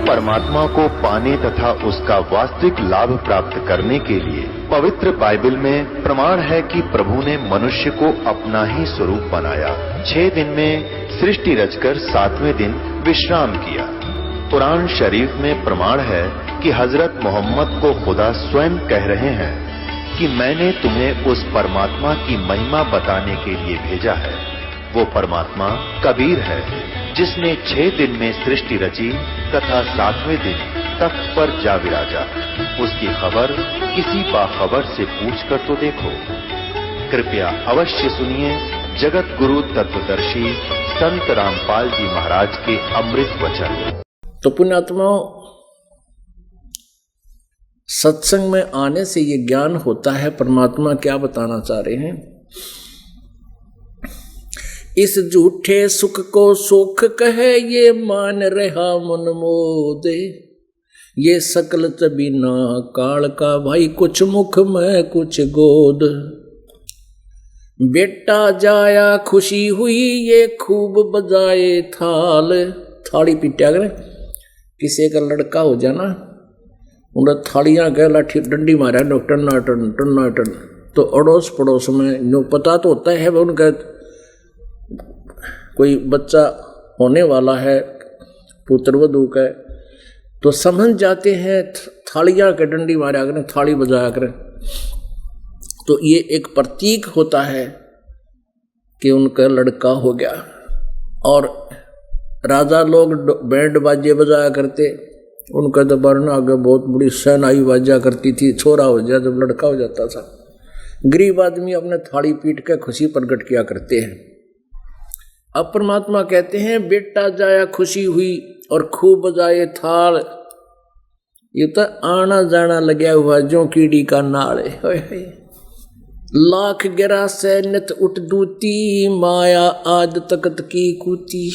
परमात्मा को पाने तथा उसका वास्तविक लाभ प्राप्त करने के लिए पवित्र बाइबल में प्रमाण है कि प्रभु ने मनुष्य को अपना ही स्वरूप बनाया। 6 दिन में सृष्टि रचकर 7वें दिन विश्राम किया। कुरान शरीफ में प्रमाण है कि हजरत मोहम्मद को खुदा स्वयं कह रहे हैं कि मैंने तुम्हें उस परमात्मा की महिमा बताने के लिए भेजा है। वो परमात्मा कबीर है जिसने 6 दिन में सृष्टि रची तथा 7वें दिन तख्त पर जा विराजा। उसकी खबर किसी बाखबर से पूछकर तो देखो। कृपया अवश्य सुनिए जगत गुरु तत्वदर्शी संत रामपाल जी महाराज के अमृत वचन। तो पुण्यात्माओं, सत्संग में आने से ये ज्ञान होता है परमात्मा क्या बताना चाह रहे हैं। इस झूठे सुख को सुख कहे ये मान रहा मन मोदे, ये सकल तबीना काल का भाई कुछ मुख में कुछ गोद। बेटा जाया खुशी हुई ये खूब बजाए थाल, थाली पीटा करें। किसी का लड़का हो जाना उन्हें थालियां कह लाठी डंडी मारा टन्ना टन टन्ना टन, तो अड़ोस पड़ोस में जो पता तो होता है उनका कोई बच्चा होने वाला है पुत्र वधू का, तो समझ जाते हैं थालियां के डंडी मारा करें, थाली बजाया करें। तो ये एक प्रतीक होता है कि उनका लड़का हो गया। और राजा लोग बैंड बाजे बजाया करते, उनका तो वरना आगे बहुत बड़ी सेनाई बाजा करती थी। छोरा हो जाए जब लड़का हो जाता था। गरीब आदमी अपने थाली पीट के खुशी प्रकट किया करते हैं। अब परमात्मा कहते हैं बेटा जाया खुशी हुई और खूब बजाए थाल, ये तो आना जाना लगा हुआ जो कीड़ी का नाल। लाख गिरा से नित उठ दूती, माया आद तकत की कूती।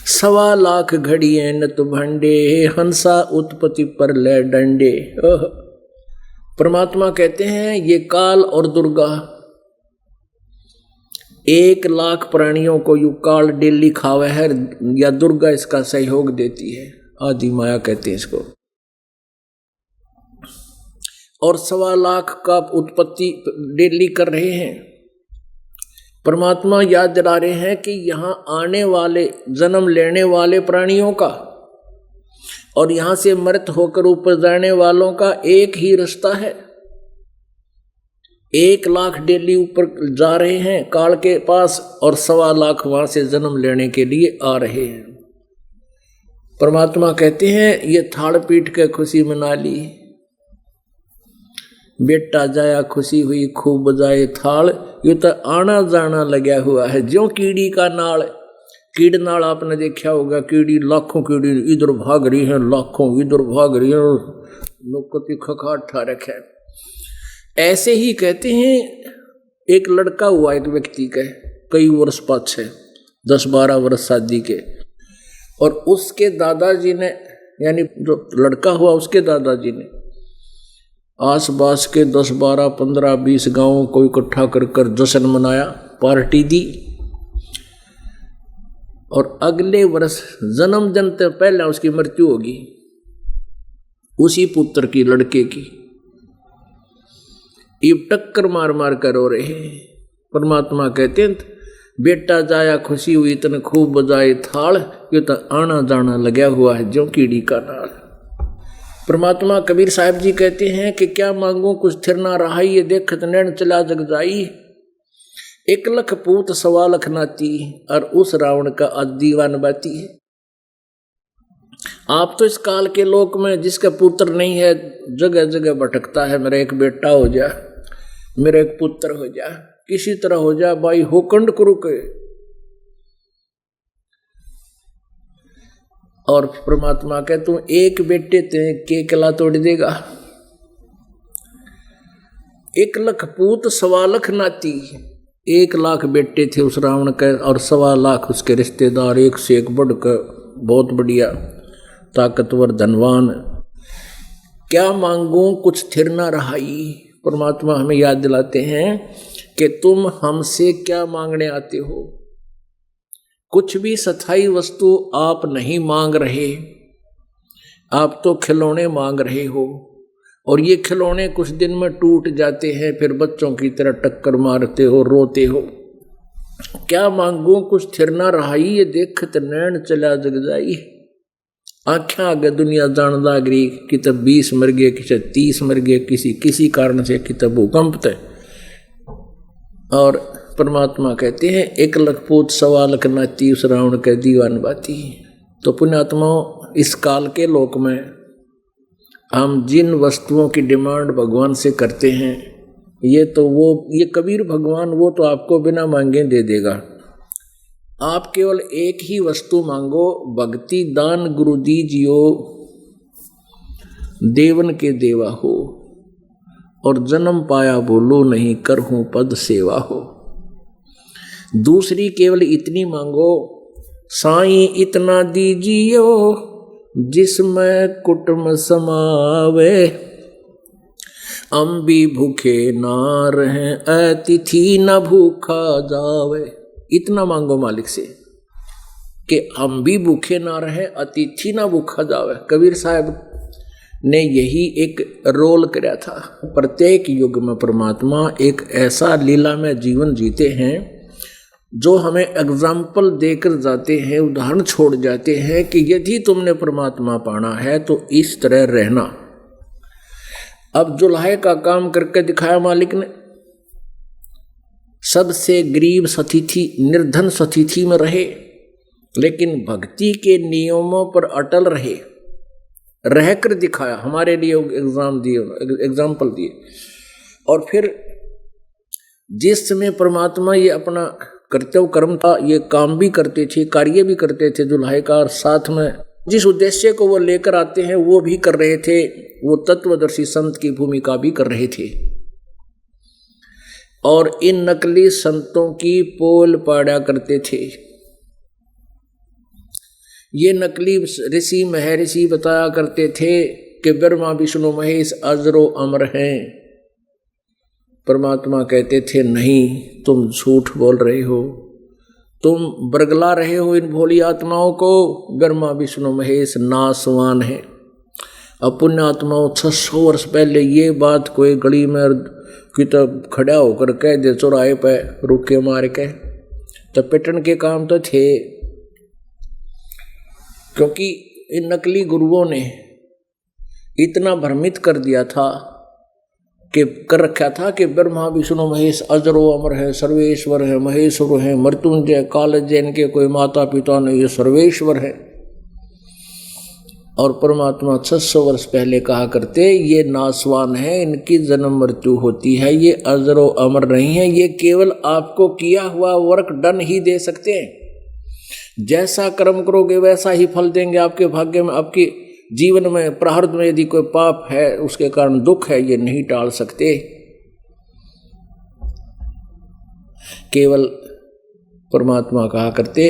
1.25 लाख घड़िए नत भंडे, हंसा उत्पत्ति पर ले डंडे। परमात्मा कहते हैं ये काल और दुर्गा 1 लाख प्राणियों को यू काल डेली खावे है, या दुर्गा इसका सहयोग देती है। आदि माया कहते हैं इसको। और 1.25 लाख का उत्पत्ति डेली कर रहे हैं। परमात्मा याद दिला रहे हैं कि यहाँ आने वाले जन्म लेने वाले प्राणियों का और यहाँ से मृत होकर ऊपर जाने वालों का एक ही रास्ता है। 1 लाख डेली ऊपर जा रहे हैं काल के पास और 1.25 लाख वहां से जन्म लेने के लिए आ रहे हैं। परमात्मा कहते हैं ये थाड़ पीट के खुशी मना ली। बेटा जाया खुशी हुई खूब बजाए थाल, ये तो आना जाना लगा हुआ है जो कीड़ी का नाल। कीड़ नाल आपने देखा होगा, कीड़ी लाखों कीड़ी इधर भाग रही है, लाखों इधर भाग रही है, नौकती खखाट ठा रखे। ऐसे ही कहते हैं एक लड़का हुआ एक व्यक्ति का कई वर्ष पाछे 10-12 वर्ष शादी के, और उसके दादाजी ने, यानी जो लड़का हुआ उसके दादाजी ने आस पास के 10, 12, 15, 20 गांवों को इकट्ठा कर जश्न मनाया, पार्टी दी। और अगले वर्ष जन्मदिन से पहले उसकी मृत्यु होगी, उसी पुत्र की, लड़के की। ये टक्कर मार मार कर रो रहे हैं। परमात्मा कहते हैं बेटा जाया खुशी हुई तन खूब बजाए थाल, ये तो आना जाना लगा हुआ है जो कीड़ी का नाल। परमात्मा कबीर साहब जी कहते हैं कि क्या मांगो कुछ थिर ना रहा, ये देखत नैन चला जग जाई। 1 लख पूत 1.25 लाख नाती, और उस रावण का आज दीवान बाती है। आप तो इस काल के लोक में जिसका पुत्र नहीं है जगह जगह भटकता है, मेरा एक बेटा हो जा, मेरा एक पुत्र हो जा, किसी तरह हो जा भाई, हो कंड करो के। और परमात्मा कहे तू एक बेटे ते के कला तोड़ देगा। 1 लख पूत 1.25 लाख नाती, 1 लाख बेटे थे उस रावण के, और 1.25 लाख उसके रिश्तेदार, एक से एक बढ़कर बहुत बढ़िया ताकतवर धनवान। क्या मांगू कुछ थिर ना रहाई। परमात्मा हमें याद दिलाते हैं कि तुम हमसे क्या मांगने आते हो। कुछ भी स्थायी वस्तु आप नहीं मांग रहे, आप तो खिलौने मांग रहे हो और ये खिलौने कुछ दिन में टूट जाते हैं, फिर बच्चों की तरह टक्कर मारते हो, रोते हो। क्या मांगू कुछ थिर ना रहाई, ये देखत नैन चला जग जाई। आख्या आगे दुनिया जान लागरी कि तब 20 मर गए, किसी 30 मर गए, किसी कारण से कि तब भूकंप थे। और परमात्मा कहते हैं 1 लख पूत 1.25 लाख नाती उस रावण के दीवान बाती। तो पुण्यात्माओं, इस काल के लोक में हम जिन वस्तुओं की डिमांड भगवान से करते हैं, ये कबीर भगवान वो तो आपको बिना मांगे दे देगा। आप केवल एक ही वस्तु मांगो, भक्ति दान गुरु दीजियो, देवन के देवा हो, और जन्म पाया बोलो नहीं, करहूं पद सेवा हो। दूसरी केवल इतनी मांगो, साईं इतना दीजियो जिसमें कुटुंब समावे, हम भी भूखे ना रहें, अतिथि न भूखा जावे। इतना मांगो मालिक से कि हम भी भूखे ना रहें, अतिथि ना भूखा जावे। कबीर साहब ने यही एक रोल कराया था। प्रत्येक युग में परमात्मा एक ऐसा लीला में जीवन जीते हैं जो हमें एग्जाम्पल देकर जाते हैं, उदाहरण छोड़ जाते हैं कि यदि तुमने परमात्मा पाना है तो इस तरह रहना। अब जुल्हे का काम करके दिखाया मालिक ने। सबसे गरीब सतिथि, निर्धन सतिथि में रहे, लेकिन भक्ति के नियमों पर अटल रहे, रहकर दिखाया, हमारे लिए एग्जाम्पल दिए। और फिर जिस समय परमात्मा ये अपना कर्तव्य कर्म था, ये काम भी करते थे, कार्य भी करते थे जुल्हे का, और साथ में जिस उद्देश्य को वो लेकर आते हैं वो भी कर रहे थे। वो तत्वदर्शी संत की भूमिका भी कर रहे थे, और इन नकली संतों की पोल पाड़ा करते थे। ये नकली ऋषि महर्षि बताया करते थे कि ब्रह्मा विष्णु महेश अजरो अमर हैं। परमात्मा कहते थे नहीं, तुम झूठ बोल रहे हो, तुम बरगला रहे हो इन भोली आत्माओं को। ब्रह्मा विष्णु महेश नासवान है। अब पुण्यात्माओं, 600 वर्ष पहले ये बात कोई गली में किताब खड़ा होकर कह दे चौराहे पे रुके मार के, तो पिटन के काम तो थे। क्योंकि इन नकली गुरुओं ने इतना भ्रमित कर दिया था कि कर रखा था कि ब्रह्मा विष्णु महेश अजरो अमर है, सर्वेश्वर है, महेश्वर है, मृत्युंजय कालजय, इनके कोई माता पिता नहीं, ये सर्वेश्वर है। और परमात्मा 600 वर्ष पहले कहा करते ये नासवान है, इनकी जन्म मृत्यु होती है, ये अजरो अमर नहीं है, ये केवल आपको किया हुआ वर्क डन ही दे सकते हैं। जैसा कर्म करोगे वैसा ही फल देंगे आपके भाग्य में। आपकी जीवन में प्रारब्ध में यदि कोई पाप है, उसके कारण दुख है, ये नहीं टाल सकते। केवल परमात्मा कहा करते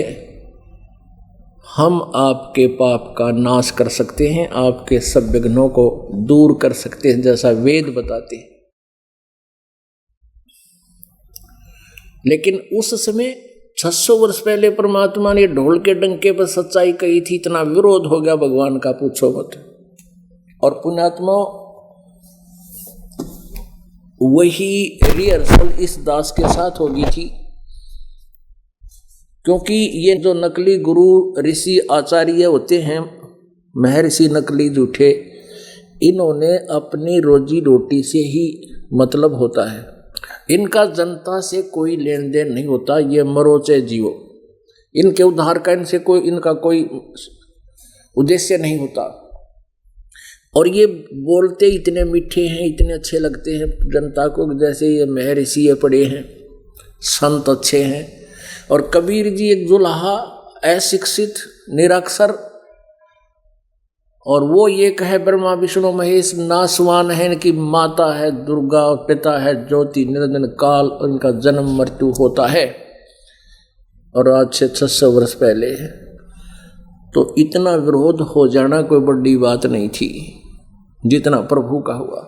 हम आपके पाप का नाश कर सकते हैं, आपके सब विघ्नों को दूर कर सकते हैं, जैसा वेद बताते हैं। लेकिन उस समय 600 वर्ष पहले परमात्मा ने ढोल के डंके पर सच्चाई कही थी, इतना विरोध हो गया भगवान का, पूछो मत। और पुण्यात्मा, वही रिहर्सल इस दास के साथ होगी थी। क्योंकि ये जो नकली गुरु ऋषि आचार्य होते हैं, महर्षि नकली झूठे, इन्होंने अपनी रोजी रोटी से ही मतलब होता है। इनका जनता से कोई लेन देन नहीं होता, ये मरो चाहे जियो, इनके उद्धार का इनका कोई उद्देश्य नहीं होता। और ये बोलते इतने मीठे हैं, इतने अच्छे लगते हैं जनता को, जैसे ये महर्षि पढ़े हैं, संत अच्छे हैं। और कबीर जी एक जुल्हा, अशिक्षित, निरक्षर, और वो ये कहे ब्रह्मा विष्णु महेश नासवान है, इनकी माता है दुर्गा और पिता है ज्योति, निरंजन काल, इनका जन्म मृत्यु होता है। और आज से 600 वर्ष पहले, तो इतना विरोध हो जाना कोई बड़ी बात नहीं थी जितना प्रभु का हुआ।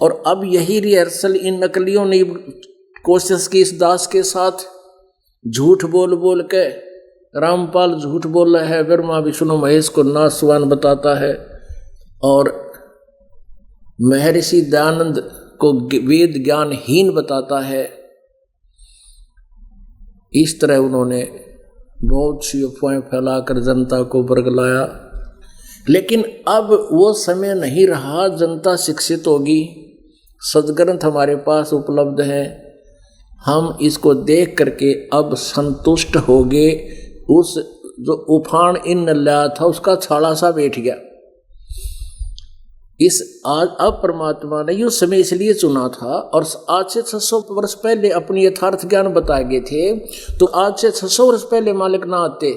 और अब यही रिहर्सल इन नकलियों ने कोशिश की इस दास के साथ, झूठ बोल बोल के रामपाल झूठ बोल रहा है, ब्रह्मा विष्णु महेश को नासवान बताता है और महर्षि दयानंद को वेद ज्ञानहीन बताता है। इस तरह उन्होंने बहुत सी अफवाहें फैलाकर जनता को बरगलाया। लेकिन अब वो समय नहीं रहा, जनता शिक्षित होगी, सद्ग्रंथ हमारे पास उपलब्ध है, हम इसको देख करके अब संतुष्ट हो गए। उस जो उफान इन लाया था उसका छाला सा बैठ गया। इस आज अब परमात्मा ने ये समय इसलिए चुना था और आज से 600 वर्ष पहले अपनी यथार्थ ज्ञान बताए गए थे, तो आज से 600 वर्ष पहले मालिक ना आते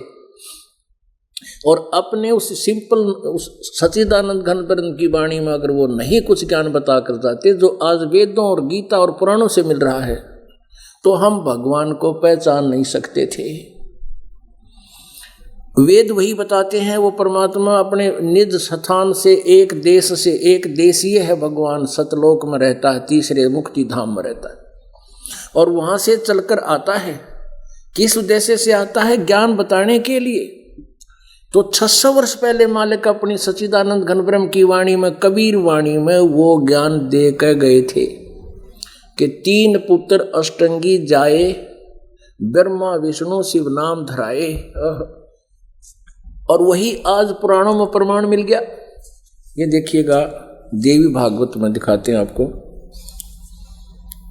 और अपने उस सिंपल उस सच्चिदानंद घन ब्रह्म की वाणी में अगर वो नहीं कुछ ज्ञान बता कर जाते जो आज वेदों और गीता और पुराणों से मिल रहा है, तो हम भगवान को पहचान नहीं सकते थे। वेद वही बताते हैं, वो परमात्मा अपने निज स्थान से एक देश से, एक देशीय है भगवान, सतलोक में रहता है, तीसरे मुक्ति धाम में रहता है और वहां से चलकर आता है। किस उद्देश्य से आता है? ज्ञान बताने के लिए। तो 600 वर्ष पहले मालिक अपनी सच्चिदानंद घन ब्रह्म की वाणी में, कबीर वाणी में वो ज्ञान दे कर गए थे कि 3 पुत्र अष्टंगी जाए, ब्रह्मा विष्णु शिव नाम धराए। और वही आज पुराणों में प्रमाण मिल गया। ये देखिएगा, देवी भागवत में दिखाते हैं आपको।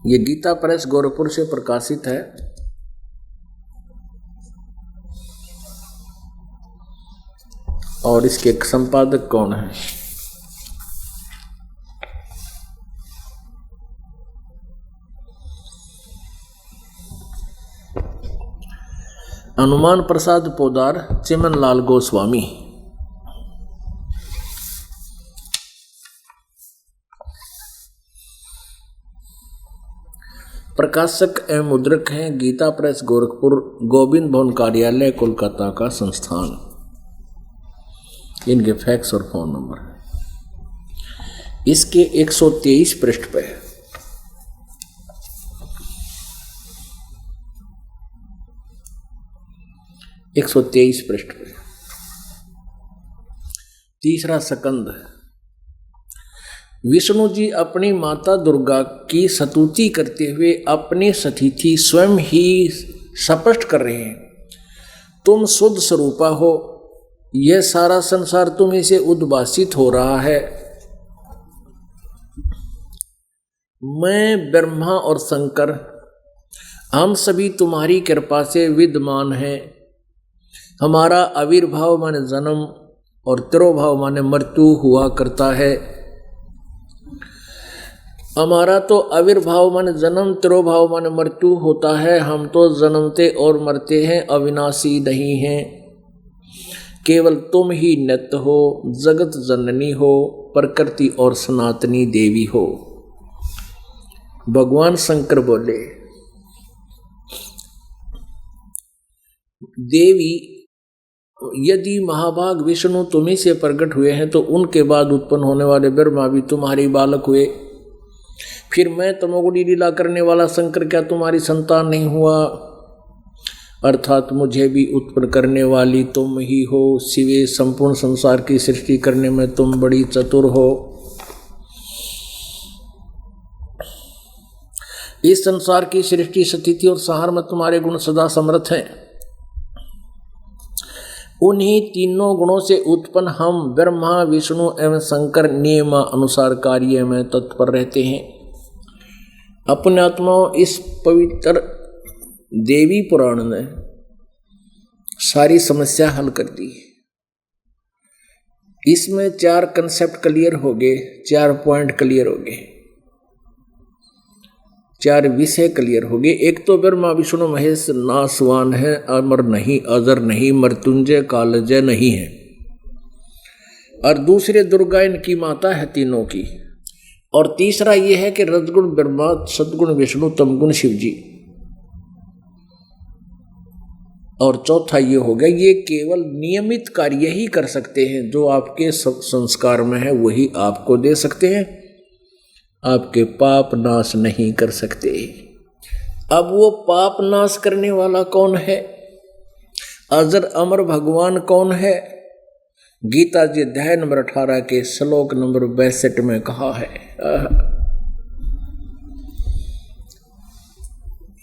ये गीता प्रेस गोरखपुर से प्रकाशित है। और इसके संपादक कौन है? हनुमान प्रसाद पोदार, चिमनलाल गोस्वामी। प्रकाशक एवं मुद्रक हैं गीता प्रेस गोरखपुर, गोविंद भवन कार्यालय कोलकाता का संस्थान। इनके फैक्स और फोन नंबर इसके 123 पृष्ठ पे है। एक 123 पृष्ठ पे तीसरा सकंद है। विष्णु जी अपनी माता दुर्गा की स्तुति करते हुए अपनी सतीथि स्वयं ही स्पष्ट कर रहे हैं, तुम शुद्ध स्वरूपा हो, यह सारा संसार तुम्हीं से उद्भासित हो रहा है। मैं ब्रह्मा और शंकर हम सभी तुम्हारी कृपा से विद्यमान हैं। हमारा आविर्भाव माने जन्म और तिरोभाव माने मृत्यु हुआ करता है। हमारा तो आविर्भाव माने जन्म, तिरोभाव माने मृत्यु होता है। हम तो जन्मते और मरते हैं, अविनाशी नहीं हैं। केवल तुम ही नित्य हो, जगत जननी हो, प्रकृति और सनातनी देवी हो। भगवान शंकर बोले, देवी यदि महाभाग विष्णु तुम्ही से प्रकट हुए हैं तो उनके बाद उत्पन्न होने वाले ब्रह्मा भी तुम्हारे बालक हुए। फिर मैं तमोगुणी लीला करने वाला शंकर क्या तुम्हारी संतान नहीं हुआ? अर्थात मुझे भी उत्पन्न करने वाली तुम ही हो। शिवे संपूर्ण संसार की सृष्टि करने में तुम बड़ी चतुर हो। इस संसार की सृष्टि, स्थिति और संहार में तुम्हारे गुण सदा समर्थ हैं। उन्हीं तीनों गुणों से उत्पन्न हम ब्रह्मा विष्णु एवं शंकर नियम अनुसार कार्य में तत्पर रहते हैं। अपने आत्माओं, इस पवित्र देवी पुराण ने सारी समस्या हल कर दी। इसमें 4 कंसेप्ट क्लियर हो गए, 4 पॉइंट क्लियर हो गए, 4 विषय क्लियर हो गए। एक तो ब्रह्मा विष्णु महेश नासवान है, अमर नहीं, अजर नहीं, मृत्युंजय कालजय नहीं है। और दूसरे दुर्गा इनकी माता है तीनों की। और तीसरा यह है कि रजगुण ब्रह्मा, सद्गुण विष्णु, तमगुण शिव जी। और चौथा ये हो गया, ये केवल नियमित कार्य ही कर सकते हैं। जो आपके संस्कार में है वही आपको दे सकते हैं, आपके पाप नाश नहीं कर सकते। अब वो पाप नाश करने वाला कौन है? अजर अमर भगवान कौन है? गीता जी अध्याय नंबर 18 के श्लोक नंबर 62 में कहा है,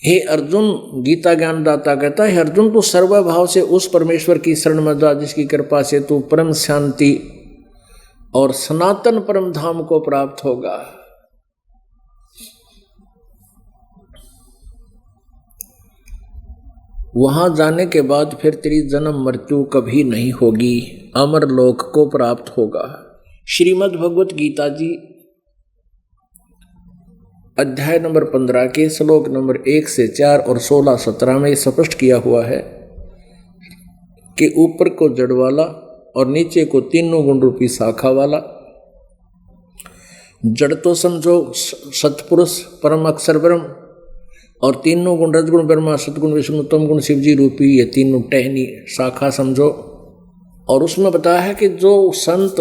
हे अर्जुन, गीता ज्ञानदाता कहता है, अर्जुन तू सर्वभाव से उस परमेश्वर की शरण में जा जिसकी कृपा से तू परम शांति और सनातन परम धाम को प्राप्त होगा। वहां जाने के बाद फिर तेरी जन्म मृत्यु कभी नहीं होगी, अमर लोक को प्राप्त होगा। श्रीमद् भगवत गीता जी अध्याय नंबर 15 के श्लोक नंबर 1 से 4 और 16-17 में स्पष्ट किया हुआ है कि ऊपर को जड़ वाला और नीचे को तीनों गुण रूपी शाखा वाला। जड़ तो समझो सतपुरुष परम अक्षर ब्रह्म, और तीनों गुण रजगुण ब्रह्मा सतगुण विष्णु तम गुण शिवजी रूपी ये तीनों टहनी शाखा समझो। और उसमें बताया है कि जो संत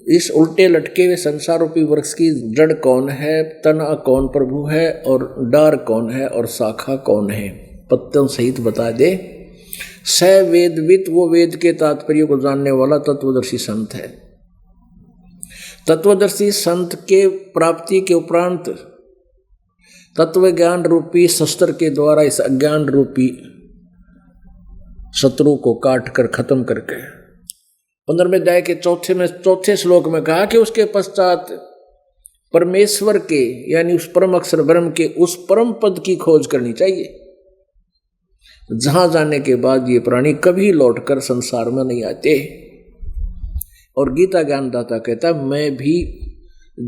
इस उल्टे लटके हुए संसार रूपी वृक्ष की जड़ कौन है, तना कौन प्रभु है, और डार कौन है, और शाखा कौन है, पत्तों सहित बता दे। स वेदवित, वो वेद के तात्पर्य को जानने वाला तत्वदर्शी संत है। तत्वदर्शी संत के प्राप्ति के उपरांत तत्व ज्ञान रूपी शस्त्र के द्वारा इस अज्ञान रूपी शत्रु को काट कर खत्म करके 15वें अध्याय के चौथे श्लोक में कहा कि उसके पश्चात परमेश्वर के यानी उस परम अक्षर ब्रह्म के उस परम पद की खोज करनी चाहिए, जहां जाने के बाद ये प्राणी कभी लौटकर संसार में नहीं आते। और गीता ज्ञानदाता कहता मैं भी,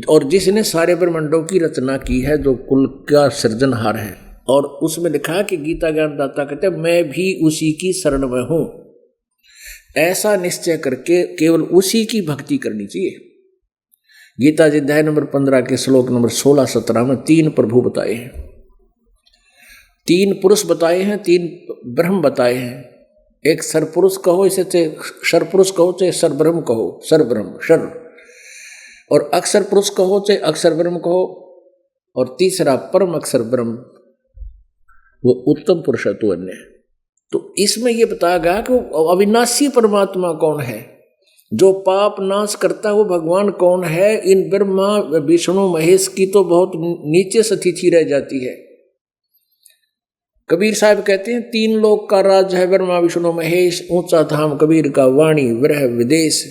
और जिसने सारे ब्रह्मांडों की रचना की है, जो कुल का सृजनहार है, और उसमें लिखा कि गीता ज्ञानदाता कहते मैं भी उसी की शरण में हूं। ऐसा निश्चय करके केवल उसी की भक्ति करनी चाहिए। गीता जी अध्याय नंबर 15 के श्लोक नंबर 16-17 में 3 प्रभु बताए हैं, 3 पुरुष बताए हैं, 3 ब्रह्म बताए हैं। एक सरपुरुष कहो, इसे सरपुरुष कहो चाहे सरब्रह्म कहो, सरब्रह्म शर, और अक्षर पुरुष कहो चाहे अक्षर ब्रह्म कहो, और तीसरा परम अक्षर ब्रह्म, वो उत्तम पुरुषत्व अन्य। तो इसमें ये बताया गया कि अविनाशी परमात्मा कौन है, जो पाप नाश करता है वो भगवान कौन है। इन ब्रह्मा विष्णु महेश की तो बहुत नीचे स्थिति रह जाती है। कबीर साहब कहते हैं 3 लोक का राज है ब्रह्मा विष्णु महेश, ऊंचा धाम कबीर का वाणी विरह विदेश।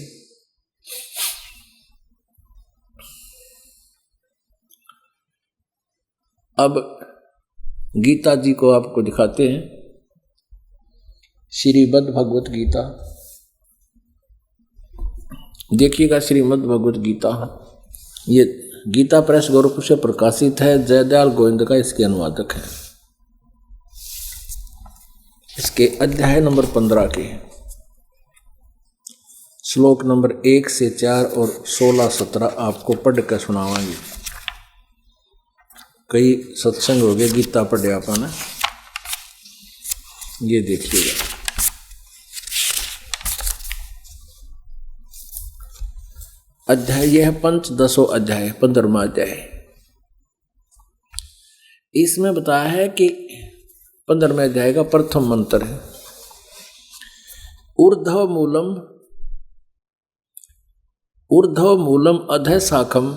अब गीता जी को आपको दिखाते हैं, श्रीमद् भगवत गीता। देखिएगा श्रीमद् भगवत गीता, ये गीता प्रेस गोरखपुर से प्रकाशित है, जयदयाल गोविंद का इसके अनुवादक है। इसके अध्याय नंबर 15 के श्लोक नंबर 1 से 4 और 16-17 आपको पढ़ कर सुनावांगे। कई सत्संग हो गए गीता पढ़े आपने, ये देखिएगा। अध्याय यह है 15वां अध्याय, 15वां अध्याय। इसमें बताया है कि 15वें अध्याय का प्रथम मंत्र है, ऊर्ध्व मूलम अधः शाखम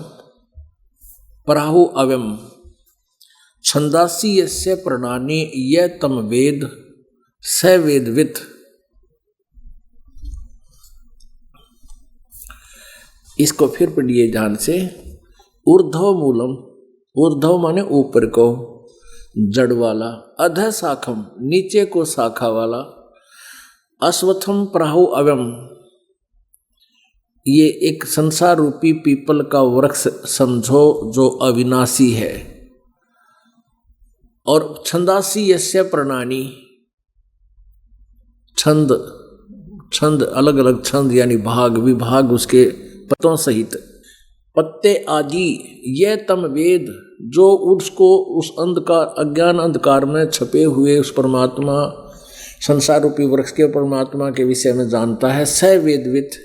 प्राहु अव्यम छंदासी यस्य प्रणानि य तम वेद स वेदवित्। इसको फिर पढ़िए ध्यान से। ऊर्ध्व मूलम, ऊर्ध्व माने ऊपर को, जड़ वाला, अधः शाखम नीचे को शाखा वाला, अश्वत्थम प्राहु अव्यम ये एक संसार रूपी पीपल का वृक्ष समझो जो अविनाशी है। और छंदासी यस्य प्रणानि, छंद अलग अलग छंद यानी भाग विभाग उसके पत्तों सहित, पत्ते आदि ये तम वेद जो उसको उस अंधकार अज्ञान अंधकार में छपे हुए उस परमात्मा संसार रूपी वृक्ष के परमात्मा के विषय में जानता है। स वेदवित्,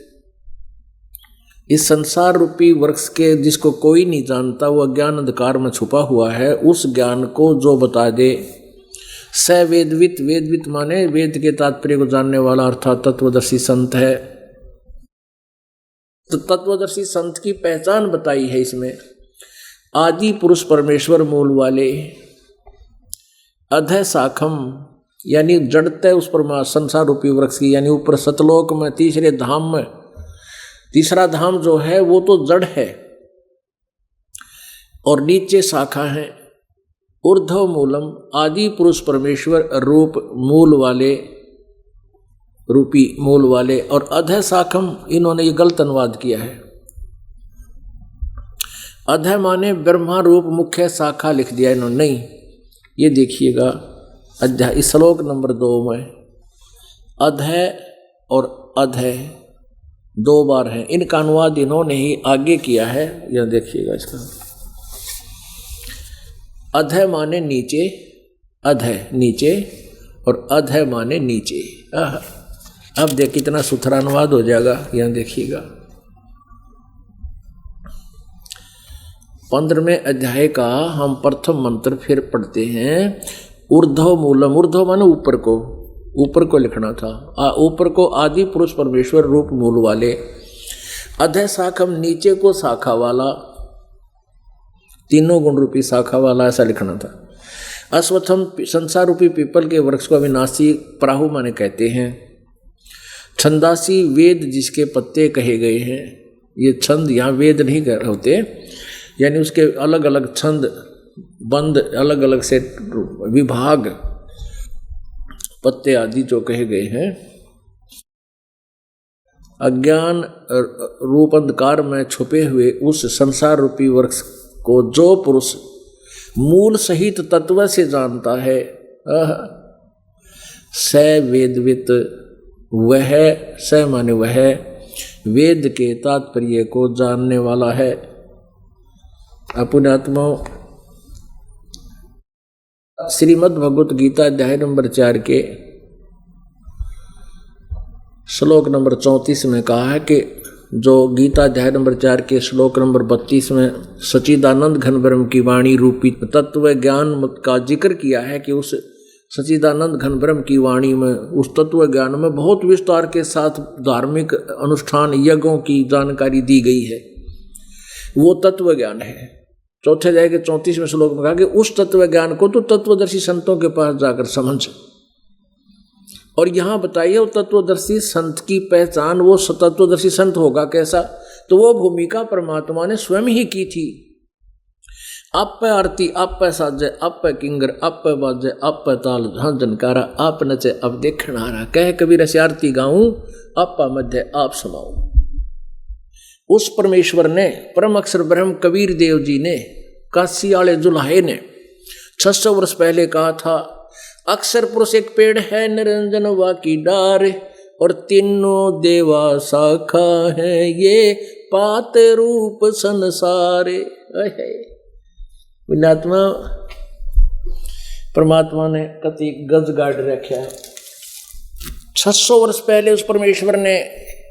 इस संसार रूपी वृक्ष के जिसको कोई नहीं जानता, वो अज्ञान अंधकार में छुपा हुआ है, उस ज्ञान को जो बता दे स वेदवित, वेदवित माने वेद के तात्पर्य को जानने वाला अर्थात तत्वदर्शी संत है। तो तत्वदर्शी संत की पहचान बताई है इसमें। आदि पुरुष परमेश्वर मूल वाले, अधः शाखम यानी जड़ते उस पर संसार रूपी वृक्ष की, यानी ऊपर सतलोक में तीसरे धाम में, तीसरा धाम जो है वो तो जड़ है, और नीचे शाखा है। ऊर्ध्व मूलम आदि पुरुष परमेश्वर रूप मूल वाले, रूपी मूल वाले, और अधः शाखम इन्होंने ये गलत अनुवाद किया है। अधः माने ब्रह्मा रूप मुख्य शाखा लिख दिया इन्होंने, नहीं, ये देखिएगा अध्याय श्लोक नंबर 2 में अधः और अधः 2 बार है, इनका अनुवाद इन्होंने ही आगे किया है। यह देखिएगा इसका, अधः माने नीचे, अधः नीचे, और अधः माने नीचे। अब देख कितना सुथरा अनुवाद हो जाएगा, यहां देखिएगा। 15वें अध्याय का हम प्रथम मंत्र फिर पढ़ते हैं। ऊर्ध्व मूलम, ऊर्ध्व माने ऊपर को, ऊपर को लिखना था, ऊपर को आदि पुरुष परमेश्वर रूप मूल वाले। अधः शाखम नीचे को शाखा वाला, तीनों गुण रूपी शाखा वाला, ऐसा लिखना था। अश्वत्थम संसार रूपी पीपल के वृक्ष को अविनाशी प्राहु माने कहते हैं। छंदासी वेद जिसके पत्ते कहे गए हैं, ये छंद यहाँ वेद नहीं होते, यानी उसके अलग अलग छंद बंद, अलग अलग से विभाग, पत्ते आदि जो कहे गए हैं। अज्ञान रूप अंधकार में छुपे हुए उस संसार रूपी वृक्ष को जो पुरुष मूल सहित तत्व से जानता है, स वेदवित, वह, स माने वह वेद के तात्पर्य को जानने वाला है। पुण्यात्मा, श्रीमद् भगवत गीता अध्याय नंबर 4 के श्लोक नंबर 34 में कहा है कि जो गीता अध्याय नंबर 4 के श्लोक नंबर 32 में सच्चिदानंद घन ब्रह्म की वाणी रूपी तत्व ज्ञान का जिक्र किया है कि उस सच्चिदानंद घन ब्रह्म की वाणी में, उस तत्व ज्ञान में बहुत विस्तार के साथ धार्मिक अनुष्ठान यज्ञों की जानकारी दी गई है। वो तत्व ज्ञान है। चौथे अध्याय के 34वें श्लोक में कहा कि उस तत्व ज्ञान को तो तत्वदर्शी संतों के पास जाकर समझ। और यहाँ बताइए वो तत्वदर्शी संत की पहचान, वो तत्वदर्शी संत होगा कैसा? तो वो भूमिका परमात्मा ने स्वयं ही की थी। आप पे आरती, आप पे साजे, आप पे किंगर, आप पे बाजे, आप पे ताल, हाँ जनकारा, आप नचे अब देखण हारा, कह कबीर से आरती गाऊं, आपा मध्य आप समाऊं। उस परमेश्वर ने, परम अक्षर ब्रह्म कबीर देव जी ने, काशी वाले जुलाहे ने 600 वर्ष पहले कहा था, अक्षर पुरुष एक पेड़ है, निरंजन वा की डार, और तीनों देवा शाखा है, ये पात रूप संसारे। विनात्मा परमात्मा ने कति गज गाड़ रखा है। 600 वर्ष पहले उस परमेश्वर ने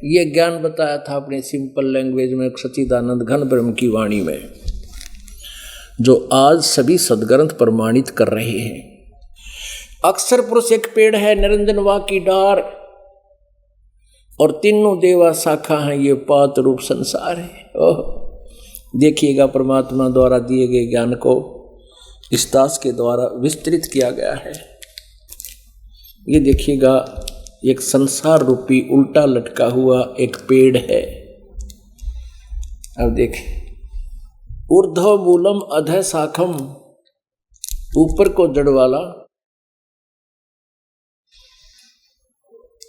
ये ज्ञान बताया था अपने सिंपल लैंग्वेज में, सच्चिदानंद घन ब्रह्म की वाणी में, जो आज सभी सदग्रंथ प्रमाणित कर रहे हैं। अक्षर पुरुष एक पेड़ है, निरंजन वा की डार, और तीनों देवा शाखा हैं, ये पात रूप संसार है। ओह, देखिएगा परमात्मा द्वारा दिए गए ज्ञान को इस दास के द्वारा विस्तृत किया गया है। ये देखिएगा, एक संसार रूपी उल्टा लटका हुआ एक पेड़ है। अब देखें, ऊर्ध्व मूलम अधः शाखम, ऊपर को जड़ वाला,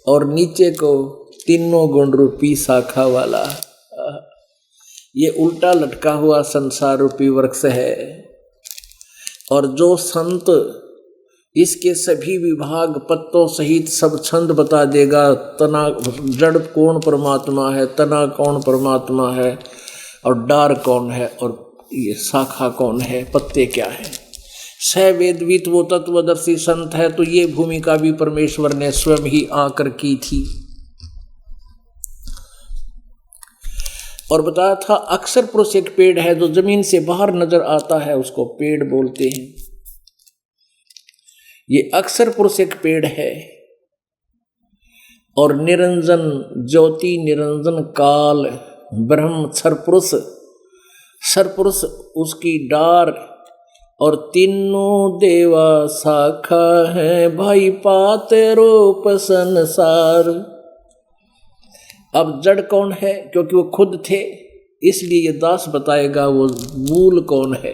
और नीचे को तीनों गुण रूपी शाखा वाला। ये उल्टा लटका हुआ संसार रूपी वृक्ष है। और जो संत इसके सभी विभाग पत्तों सहित सब छंद बता देगा, तना जड़ कौन परमात्मा है, तना कौन परमात्मा है, और डार कौन है, और ये शाखा कौन है, पत्ते क्या है, स वेदवित वो तत्वदर्शी संत है। तो ये भूमिका भी परमेश्वर ने स्वयं ही आकर की थी। और बताया था अक्षर पुरुष एक पेड़ है, जो जमीन से बाहर नजर आता है उसको पेड़ बोलते हैं। ये अक्षर पुरुष एक पेड़ है और निरंजन ज्योति निरंजन काल ब्रह्म सरपुरुष उसकी डार और तीनों देवा शाखा है भाई पाते रूप संसार। अब जड़ कौन है? क्योंकि वो खुद थे, इसलिए ये दास बताएगा वो मूल कौन है।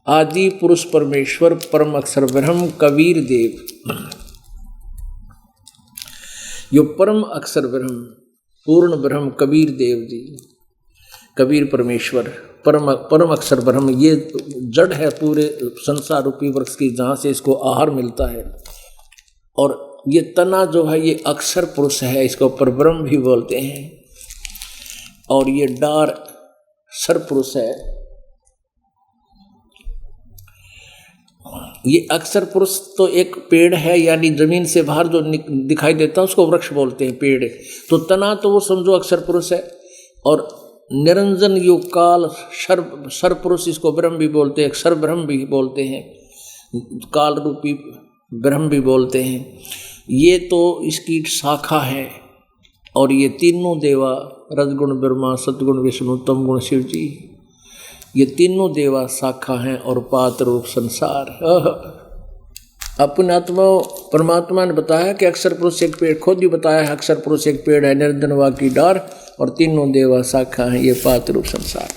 आदि पुरुष परमेश्वर परम अक्षर ब्रह्म कबीर देव, यो परम अक्षर ब्रह्म पूर्ण ब्रह्म कबीर देव जी, कबीर परमेश्वर परम अक्षर ब्रह्म, ये जड़ है पूरे संसार रूपी वृक्ष की, जहाँ से इसको आहार मिलता है। और ये तना जो है ये अक्षर पुरुष है, इसको परब्रह्म भी बोलते हैं। और ये डार सरपुरुष है। ये अक्षर पुरुष तो एक पेड़ है, यानी जमीन से बाहर जो दिखाई देता है उसको वृक्ष बोलते हैं, पेड़। तो तना तो वो समझो अक्षर पुरुष है। और निरंजन युग काल सर पुरुष, इसको ब्रह्म भी बोलते हैं, अक्षर ब्रह्म भी बोलते हैं, काल रूपी ब्रह्म भी बोलते हैं। ये तो इसकी शाखा है। और ये तीनों देवा रजगुण ब्रह्मा सतगुण विष्णु तमगुण शिव जी, ये तीनों देवा शाखा हैं और पात रूप संसार। अपने आत्मा परमात्मा ने बताया कि अक्षर पुरुष एक पेड़, खुद ही बताया है अक्षर पुरुष एक पेड़ है, निरंजन वा की डार और तीनों देवा शाखा हैं, ये पात रूप संसार।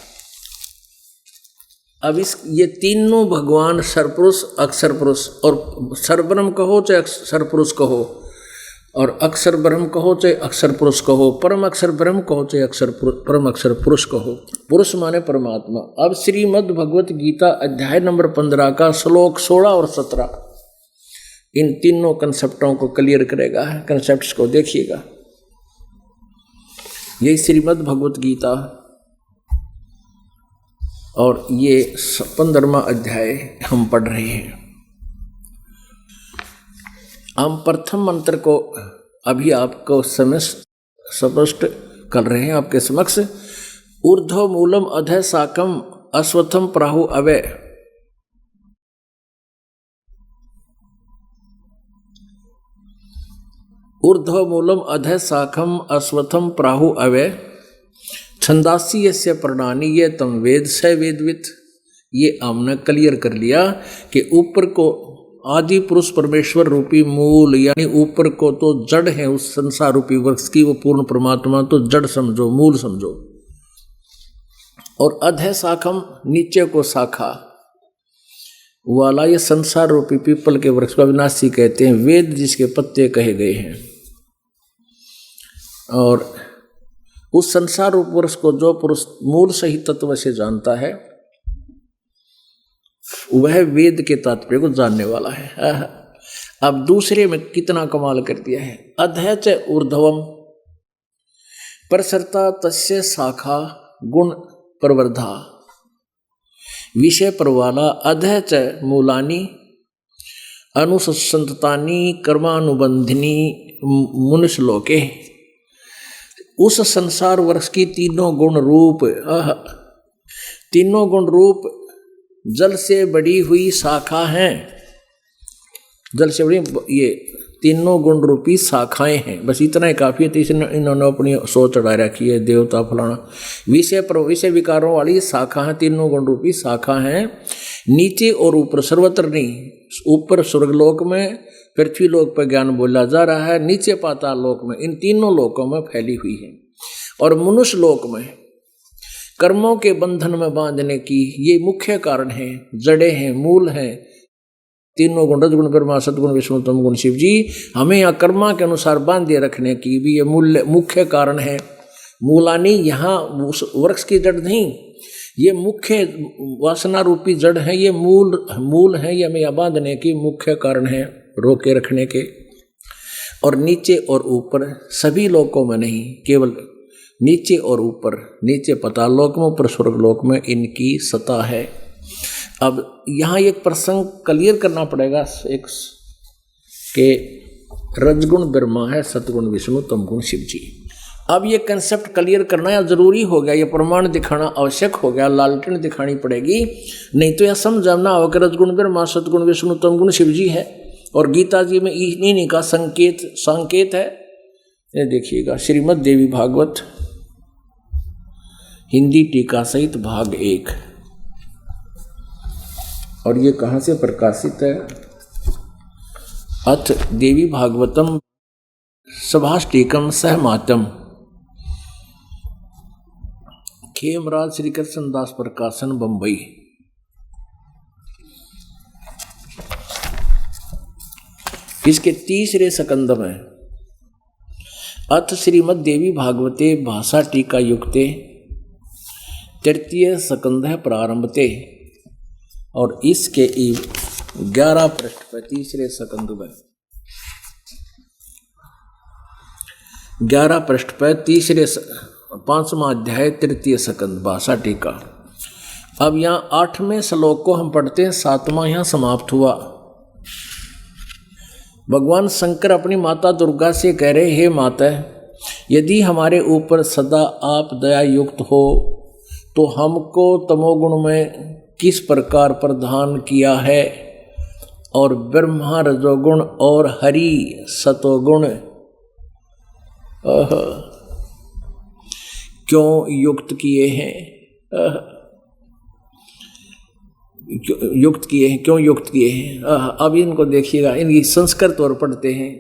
अब ये तीनों भगवान सरपुरुष अक्षर पुरुष, और सरब्रह्म कहो चाहे सरपुरुष कहो, और अक्षर ब्रह्म कहो चाहे अक्षर पुरुष कहो, परम अक्षर ब्रह्म कहो चाहे परम अक्षर पुरुष कहो, पुरुष माने परमात्मा। अब श्रीमद् भगवत गीता अध्याय नंबर 15 का श्लोक 16 और 17 इन तीनों कंसेप्टों को क्लियर करेगा। कंसेप्ट्स को देखिएगा। यही श्रीमद् भगवत गीता और ये 15वां अध्याय हम पढ़ रहे हैं। हम प्रथम मंत्र को अभी आपको स्पष्ट कर रहे हैं आपके समक्ष। ऊर्ध्व मूलम अधः शाकम अश्वत्थम प्राहु अवय। ऊर्ध्व मूलम अधः शाखम अश्वत्थम प्राहु अवय छंदासी यस्य प्रणानी ये तम वेद स वेदवित। ये हमने क्लियर कर लिया कि ऊपर को आदि पुरुष परमेश्वर रूपी मूल, यानी ऊपर को तो जड़ है उस संसार रूपी वृक्ष की, वो पूर्ण परमात्मा तो जड़ समझो, मूल समझो। और अधः शाखम नीचे को शाखा वाला, ये संसार रूपी पीपल के वृक्ष को अविनाशी कहते हैं, वेद जिसके पत्ते कहे गए हैं। और उस संसार रूप वृक्ष को जो पुरुष मूल सही तत्व से जानता है वह वेद के तात्पर्य को जानने वाला है। अब दूसरे में कितना कमाल कर दिया है। अधः च ऊर्ध्वम प्रसरता तस्य शाखा गुण प्रवर्धा विषय प्रवाला अधः च मूलानि अनुसंततानि कर्मानुबंधिनी मुनिश्लोके। उस संसार वृक्ष की तीनों गुण रूप जल से बड़ी हुई शाखा हैं, जल से बड़ी ये तीनों गुण रूपी शाखाएं हैं। बस इतना ही काफी है। तीसरे इन्होंने अपनी सोच अड़ा रखी है, देवता फलाना विषय विकारों वाली शाखा है, तीनों गुण रूपी शाखा हैं। नीचे और ऊपर सर्वत्र नहीं, ऊपर स्वर्गलोक में पृथ्वी लोक पर ज्ञान बोला जा रहा है, नीचे पाताल लोक में, इन तीनों लोकों में फैली हुई है। और मनुष्य लोक में कर्मों के बंधन में बांधने की ये मुख्य कारण है, जड़े हैं, मूल हैं। तीनों गुण रजगुण ब्रह्मा सतगुण विष्णु तमगुण शिव जी, हमें यहाँ कर्मा के अनुसार बांधे रखने की भी ये मुख्य कारण है। मूलानी यहाँ वृक्ष की जड़ नहीं, ये मुख्य वासना रूपी जड़ है, ये मूल है, ये हमें यहाँ बांधने की मुख्य कारण है, रोके रखने के। और नीचे और ऊपर सभी लोकों में नहीं, केवल नीचे और ऊपर, नीचे पाताल लोक में, ऊपर स्वर्ग लोक में इनकी सत्ता है। अब यहाँ एक प्रसंग क्लियर करना पड़ेगा एक के रजगुण ब्रह्मा है, सतगुण विष्णु तमगुण शिव जी। अब ये कंसेप्ट क्लियर करना या जरूरी हो गया, ये प्रमाण दिखाना आवश्यक हो गया, लालटेन दिखानी पड़ेगी, नहीं तो यह समझना होगा कि रजगुण ब्रह्मा, सतगुण विष्णु, तमगुण शिव जी है और गीता जी में इन्हीं का संकेत है। ये देखिएगा श्रीमद् देवी भागवत हिंदी टीका सहित भाग 1, और ये कहाँ से प्रकाशित है? अथ देवी भागवतम सभाष्टिकम सहमातम, खेमराज श्री कृष्ण दास प्रकाशन, बंबई। इसके तीसरे स्कंद में अथ श्रीमद् देवी भागवते भाषा टीका युक्ते तृतीय स्कंद है प्रारंभते, और इसके 11 पृष्ठ पर तीसरे स्कंद में 11 पृष्ठ पर तीसरे 5वां अध्याय तृतीय स्कंद भाषा टीका। अब यहाँ 8वें श्लोक को हम पढ़ते हैं, 7वां यहाँ समाप्त हुआ। भगवान शंकर अपनी माता दुर्गा से कह रहे, हे माता, यदि हमारे ऊपर सदा आप दया युक्त हो तो हमको तमोगुण में किस प्रकार प्रदान किया है, और ब्रह्मा रजोगुण और हरि सतोगुण क्यों युक्त किए हैं, क्यों युक्त किए हैं। अब इनको देखिएगा, इनकी संस्कृत और पढ़ते हैं।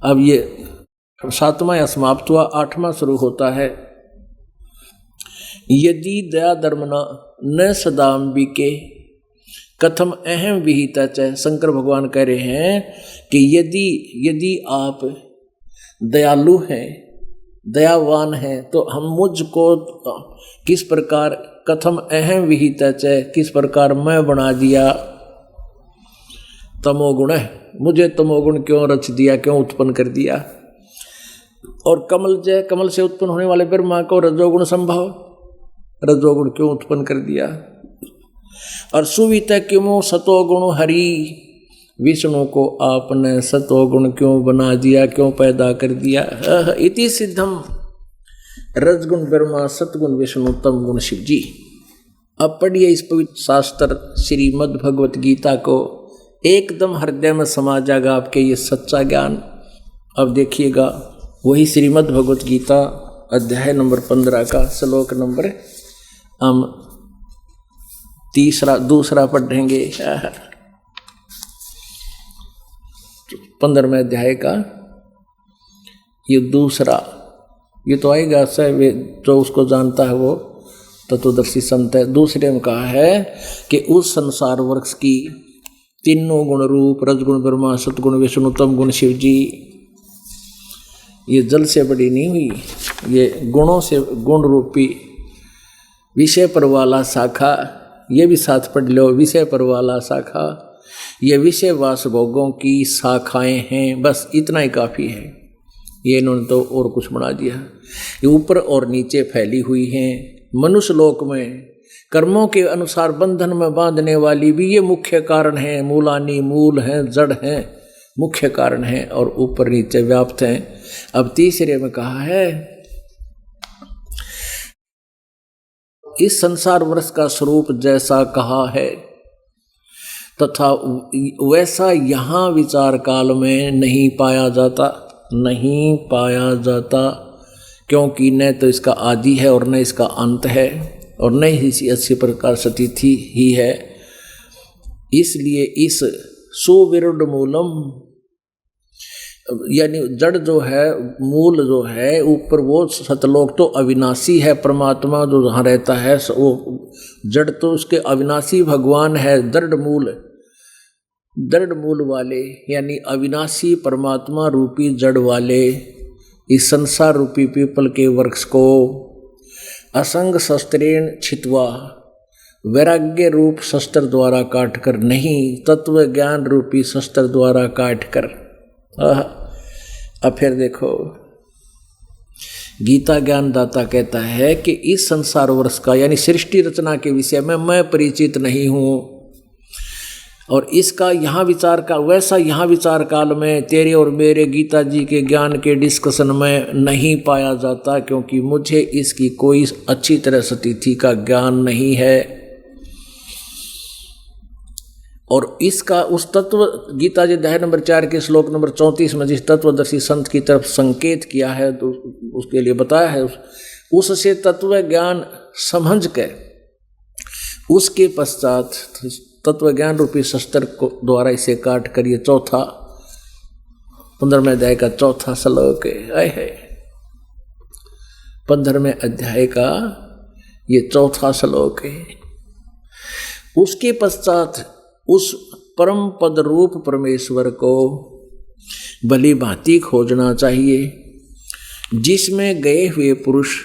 अब ये 7वां समाप्त हुआ, 8वां शुरू होता है। यदि दया धर्मना न सदाम्बिके कथम अहम विहिता च, शंकर भगवान कह रहे हैं कि यदि आप दयालु हैं, दयावान हैं, तो हम मुझको किस प्रकार, कथम अहम विहिता च, किस प्रकार मैं बना दिया, तमोगुण है, मुझे तमोगुण क्यों रच दिया, क्यों उत्पन्न कर दिया, और कमल से उत्पन्न होने वाले ब्रह्मा को रजोगुण संभव, रजोगुण क्यों उत्पन्न कर दिया, और सुवित क्यों सतोगुण हरि, विष्णु को आपने सतोगुण क्यों बना दिया, क्यों पैदा कर दिया। इति सिद्धम रजगुण ब्रह्मा सतगुण विष्णु तमगुण शिव जी। अब पढ़िए इस पवित्र शास्त्र श्रीमद् भगवत गीता को, एकदम हृदय में समा जाएगा आपके ये सच्चा ज्ञान। अब देखिएगा वही श्रीमद् भगवत गीता अध्याय नंबर 15 का श्लोक नंबर हम दूसरा पढ़ेंगे। 15वें अध्याय का ये दूसरा, ये तो आएगा जो उसको जानता है वो तत्वदर्शी संत है। दूसरे में कहा है कि उस संसार वृक्ष की तीनों गुण रूप रजगुण ब्रह्मा सतगुण विष्णु तमगुण शिव जी, ये जल से बड़ी नहीं हुई, ये गुणों से गुण रूपी विषय पर वाला शाखा, ये भी साथ पढ़ लो, विषय पर वाला शाखा, ये विषय वास भोगों की शाखाएं हैं, बस इतना ही काफ़ी है। ये इन्होंने तो और कुछ बना दिया। ये ऊपर और नीचे फैली हुई हैं। मनुष्य लोक में कर्मों के अनुसार बंधन में बांधने वाली भी ये मुख्य कारण है, मूलानी मूल हैं, जड़ हैं, मुख्य कारण हैं, और ऊपर नीचे व्याप्त हैं। अब तीसरे में कहा है इस संसार वृक्ष का स्वरूप जैसा कहा है तथा वैसा यहाँ विचार काल में नहीं पाया जाता, क्योंकि न तो इसका आदि है और न इसका अंत है, और न ही इसी प्रकार स्थिति ही है। इसलिए इस सुविरुद्ध मूलम, यानी जड़ जो है, मूल जो है ऊपर, वो सतलोक तो अविनाशी है, परमात्मा जो जहाँ रहता है वो जड़ तो उसके अविनाशी भगवान है। दृढ़ मूल वाले यानी अविनाशी परमात्मा रूपी जड़ वाले इस संसार रूपी पीपल के वृक्ष को असंग शस्त्रेण छित्वा, वैराग्य रूप शस्त्र द्वारा काट कर नहीं, तत्व ज्ञान रूपी शस्त्र द्वारा काट कर। अब फिर देखो गीता ज्ञान दाता कहता है कि इस संसार वर्ष का यानी सृष्टि रचना के विषय में मैं परिचित नहीं हूँ, और इसका यहाँ विचार का वैसा यहाँ विचार काल में तेरे और मेरे गीता जी के ज्ञान के डिस्कशन में नहीं पाया जाता, क्योंकि मुझे इसकी कोई अच्छी तरह स्थिति का ज्ञान नहीं है। और इसका उस तत्व गीता जी अध्याय नंबर 4 के श्लोक नंबर 34 में जिस तत्वदर्शी संत की तरफ संकेत किया है, तो उसके लिए बताया है, उससे तत्व ज्ञान समझ के उसके पश्चात तत्व ज्ञान रूपी शस्त्र को द्वारा इसे काट कर ये 15वें अध्याय का 4था श्लोक है। 15वें अध्याय का ये 4था श्लोक है। उसके पश्चात उस परम पद रूप परमेश्वर को भली भांति खोजना चाहिए, जिसमें गए हुए पुरुष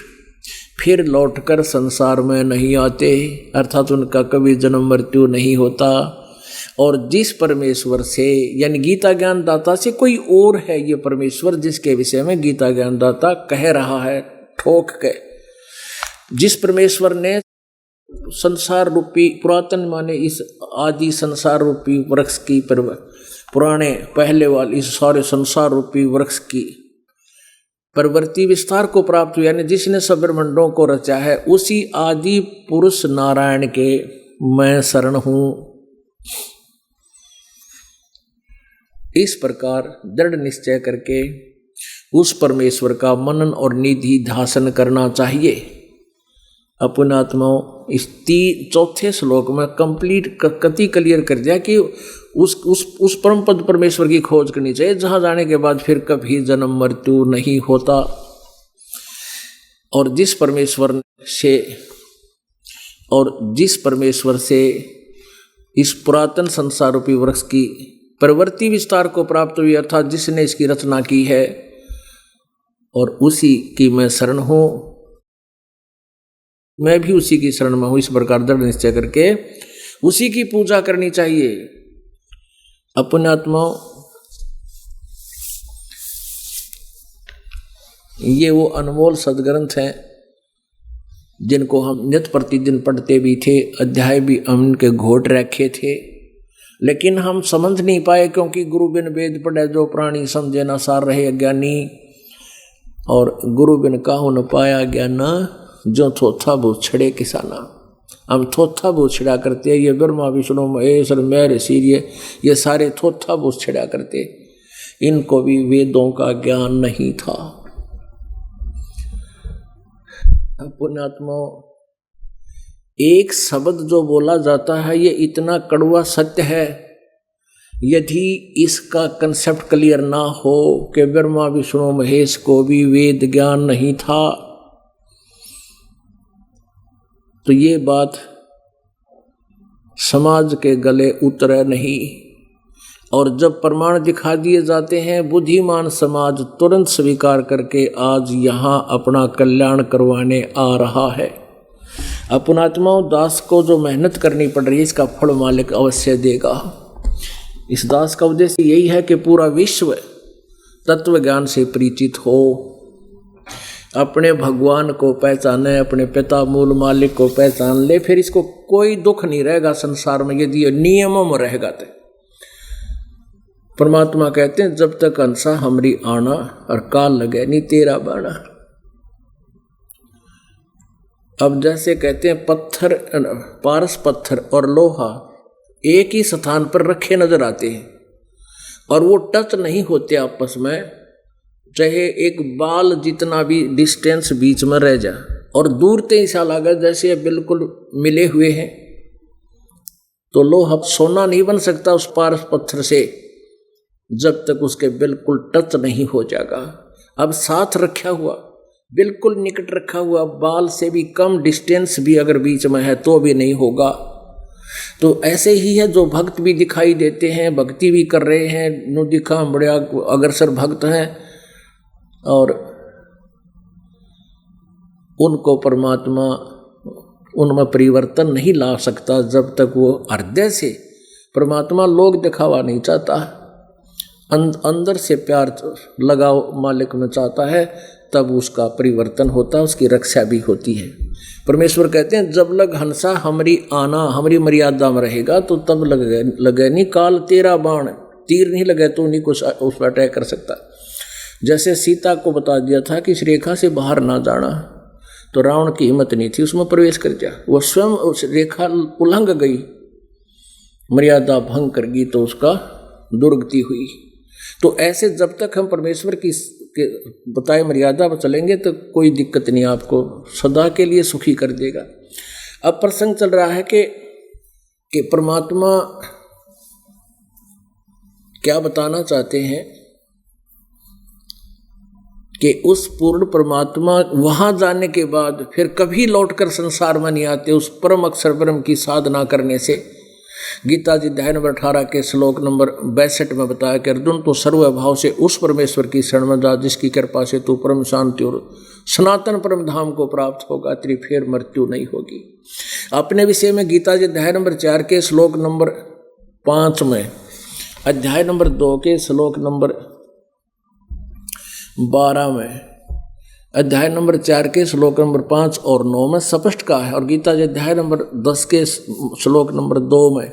फिर लौटकर संसार में नहीं आते, अर्थात उनका कभी जन्म मृत्यु नहीं होता। और जिस परमेश्वर से यानी गीता ज्ञान दाता से कोई और है ये परमेश्वर, जिसके विषय में गीता ज्ञान दाता कह रहा है ठोक के, जिस परमेश्वर ने संसार रूपी पुरातन माने इस आदि संसार रूपी वृक्ष की पुराने पहले वाले इस सारे संसार रूपी वृक्ष की प्रवृत्ति विस्तार को प्राप्त हुआ, यानी जिसने सब ब्रह्मांडों को रचा है, उसी आदि पुरुष नारायण के मैं शरण हूं। इस प्रकार दृढ़ निश्चय करके उस परमेश्वर का मनन और निधि ध्यान करना चाहिए। अपने आत्माओं इस 4थे श्लोक में कंप्लीट कति क्लियर कर दिया कि उस परम पद परमेश्वर की खोज करनी चाहिए, जहां जाने के बाद फिर कभी जन्म मृत्यु नहीं होता। और जिस परमेश्वर से इस पुरातन संसार रूपी वृक्ष की प्रवृत्ति विस्तार को प्राप्त हुई, अर्थात जिसने इसकी रचना की है, और उसी की मैं शरण हूं, मैं भी उसी की शरण में हूं। इस प्रकार दृढ़ निश्चय करके उसी की पूजा करनी चाहिए। अपने आत्माओं ये वो अनमोल सदग्रंथ हैं जिनको हम नित्य प्रतिदिन पढ़ते भी थे, अध्याय भी उनके घोट रखे थे, लेकिन हम समझ नहीं पाए, क्योंकि गुरु बिन वेद पढ़े जो प्राणी समझे न सार रहे अज्ञानी, और गुरु बिन काहू न पाया ज्ञान जो थोथा बूछड़े किसाना। हम थोथा बूछड़ा करते हैं, ये ब्रह्मा विष्णु महेश मैर शीर्य ये सारे थोथा बूछड़ा करते, इनको भी वेदों का ज्ञान नहीं था। पुण्यात्मा एक शब्द जो बोला जाता है ये इतना कड़वा सत्य है, यदि इसका कंसेप्ट क्लियर ना हो कि ब्रह्मा विष्णु महेश को भी वेद ज्ञान नहीं था, तो ये बात समाज के गले उतरे नहीं। और जब प्रमाण दिखा दिए जाते हैं, बुद्धिमान समाज तुरंत स्वीकार करके आज यहाँ अपना कल्याण करवाने आ रहा है। अपनात्माओं दास को जो मेहनत करनी पड़ रही है, इसका फल मालिक अवश्य देगा। इस दास का उद्देश्य यही है कि पूरा विश्व तत्व ज्ञान से परिचित हो, अपने भगवान को पहचाने, अपने पिता मूल मालिक को पहचान ले, फिर इसको कोई दुख नहीं रहेगा संसार में यदि ये नियमों में रहेगा। तो परमात्मा कहते हैं जब तक अंसा हमरी आना और काल लगे नहीं तेरा बाणा। अब जैसे कहते हैं पत्थर, पारस पत्थर और लोहा एक ही स्थान पर रखे नजर आते हैं और वो टच नहीं होते आपस में, चाहे एक बाल जितना भी डिस्टेंस बीच में रह जाए, और दूर से ऐसा लगा जैसे बिल्कुल मिले हुए हैं। तो लोहा सोना नहीं बन सकता उस पारस पत्थर से जब तक उसके बिल्कुल टच नहीं हो जाएगा। अब साथ रखा हुआ, बिल्कुल निकट रखा हुआ, बाल से भी कम डिस्टेंस भी अगर बीच में है तो भी नहीं होगा। तो ऐसे ही है, जो भक्त भी दिखाई देते हैं, भक्ति भी कर रहे हैं, नु दिखा बड़े अग्रसर भक्त हैं, और उनको परमात्मा उनमें परिवर्तन नहीं ला सकता जब तक वो हृदय से परमात्मा लोग दिखावा नहीं चाहता, अंदर से प्यार लगाव मालिक में चाहता है, तब उसका परिवर्तन होता है, उसकी रक्षा भी होती है। परमेश्वर कहते हैं जब लग हंसा हमारी आना, हमारी मर्यादा में रहेगा तो तब लगे नहीं काल तेरा बाण, तीर नहीं लगे तो नहीं कुछ उस पर अटैक कर सकता। जैसे सीता को बता दिया था कि इस रेखा से बाहर ना जाना, तो रावण की हिम्मत नहीं थी उसमें प्रवेश कर जा, वो स्वयं उस रेखा उल्लंघ गई, मर्यादा भंग कर गई, तो उसका दुर्गति हुई। तो ऐसे जब तक हम परमेश्वर की बताए मर्यादा पर चलेंगे तो कोई दिक्कत नहीं, आपको सदा के लिए सुखी कर देगा। अब प्रसंग चल रहा है कि परमात्मा क्या बताना चाहते हैं कि उस पूर्ण परमात्मा वहां जाने के बाद फिर कभी लौटकर संसार में नहीं आते। उस परम अक्षर ब्रह्म की साधना करने से गीता जी अध्याय नंबर 18 के श्लोक नंबर 62 में बताया कि अर्जुन तो सर्वभाव से उस परमेश्वर की शरण में जा जिसकी कृपा से तू परम शांति और सनातन परम धाम को प्राप्त होगा, तेरी फिर मृत्यु नहीं होगी। अपने विषय में गीता जी अध्याय नंबर 4 के श्लोक नंबर 5 में, अध्याय नंबर 2 के श्लोक नंबर 12 में, अध्याय नंबर 4 के श्लोक नंबर 5 और 9 में स्पष्ट कहा है, और गीता जी अध्याय नंबर 10 के श्लोक नंबर 2 में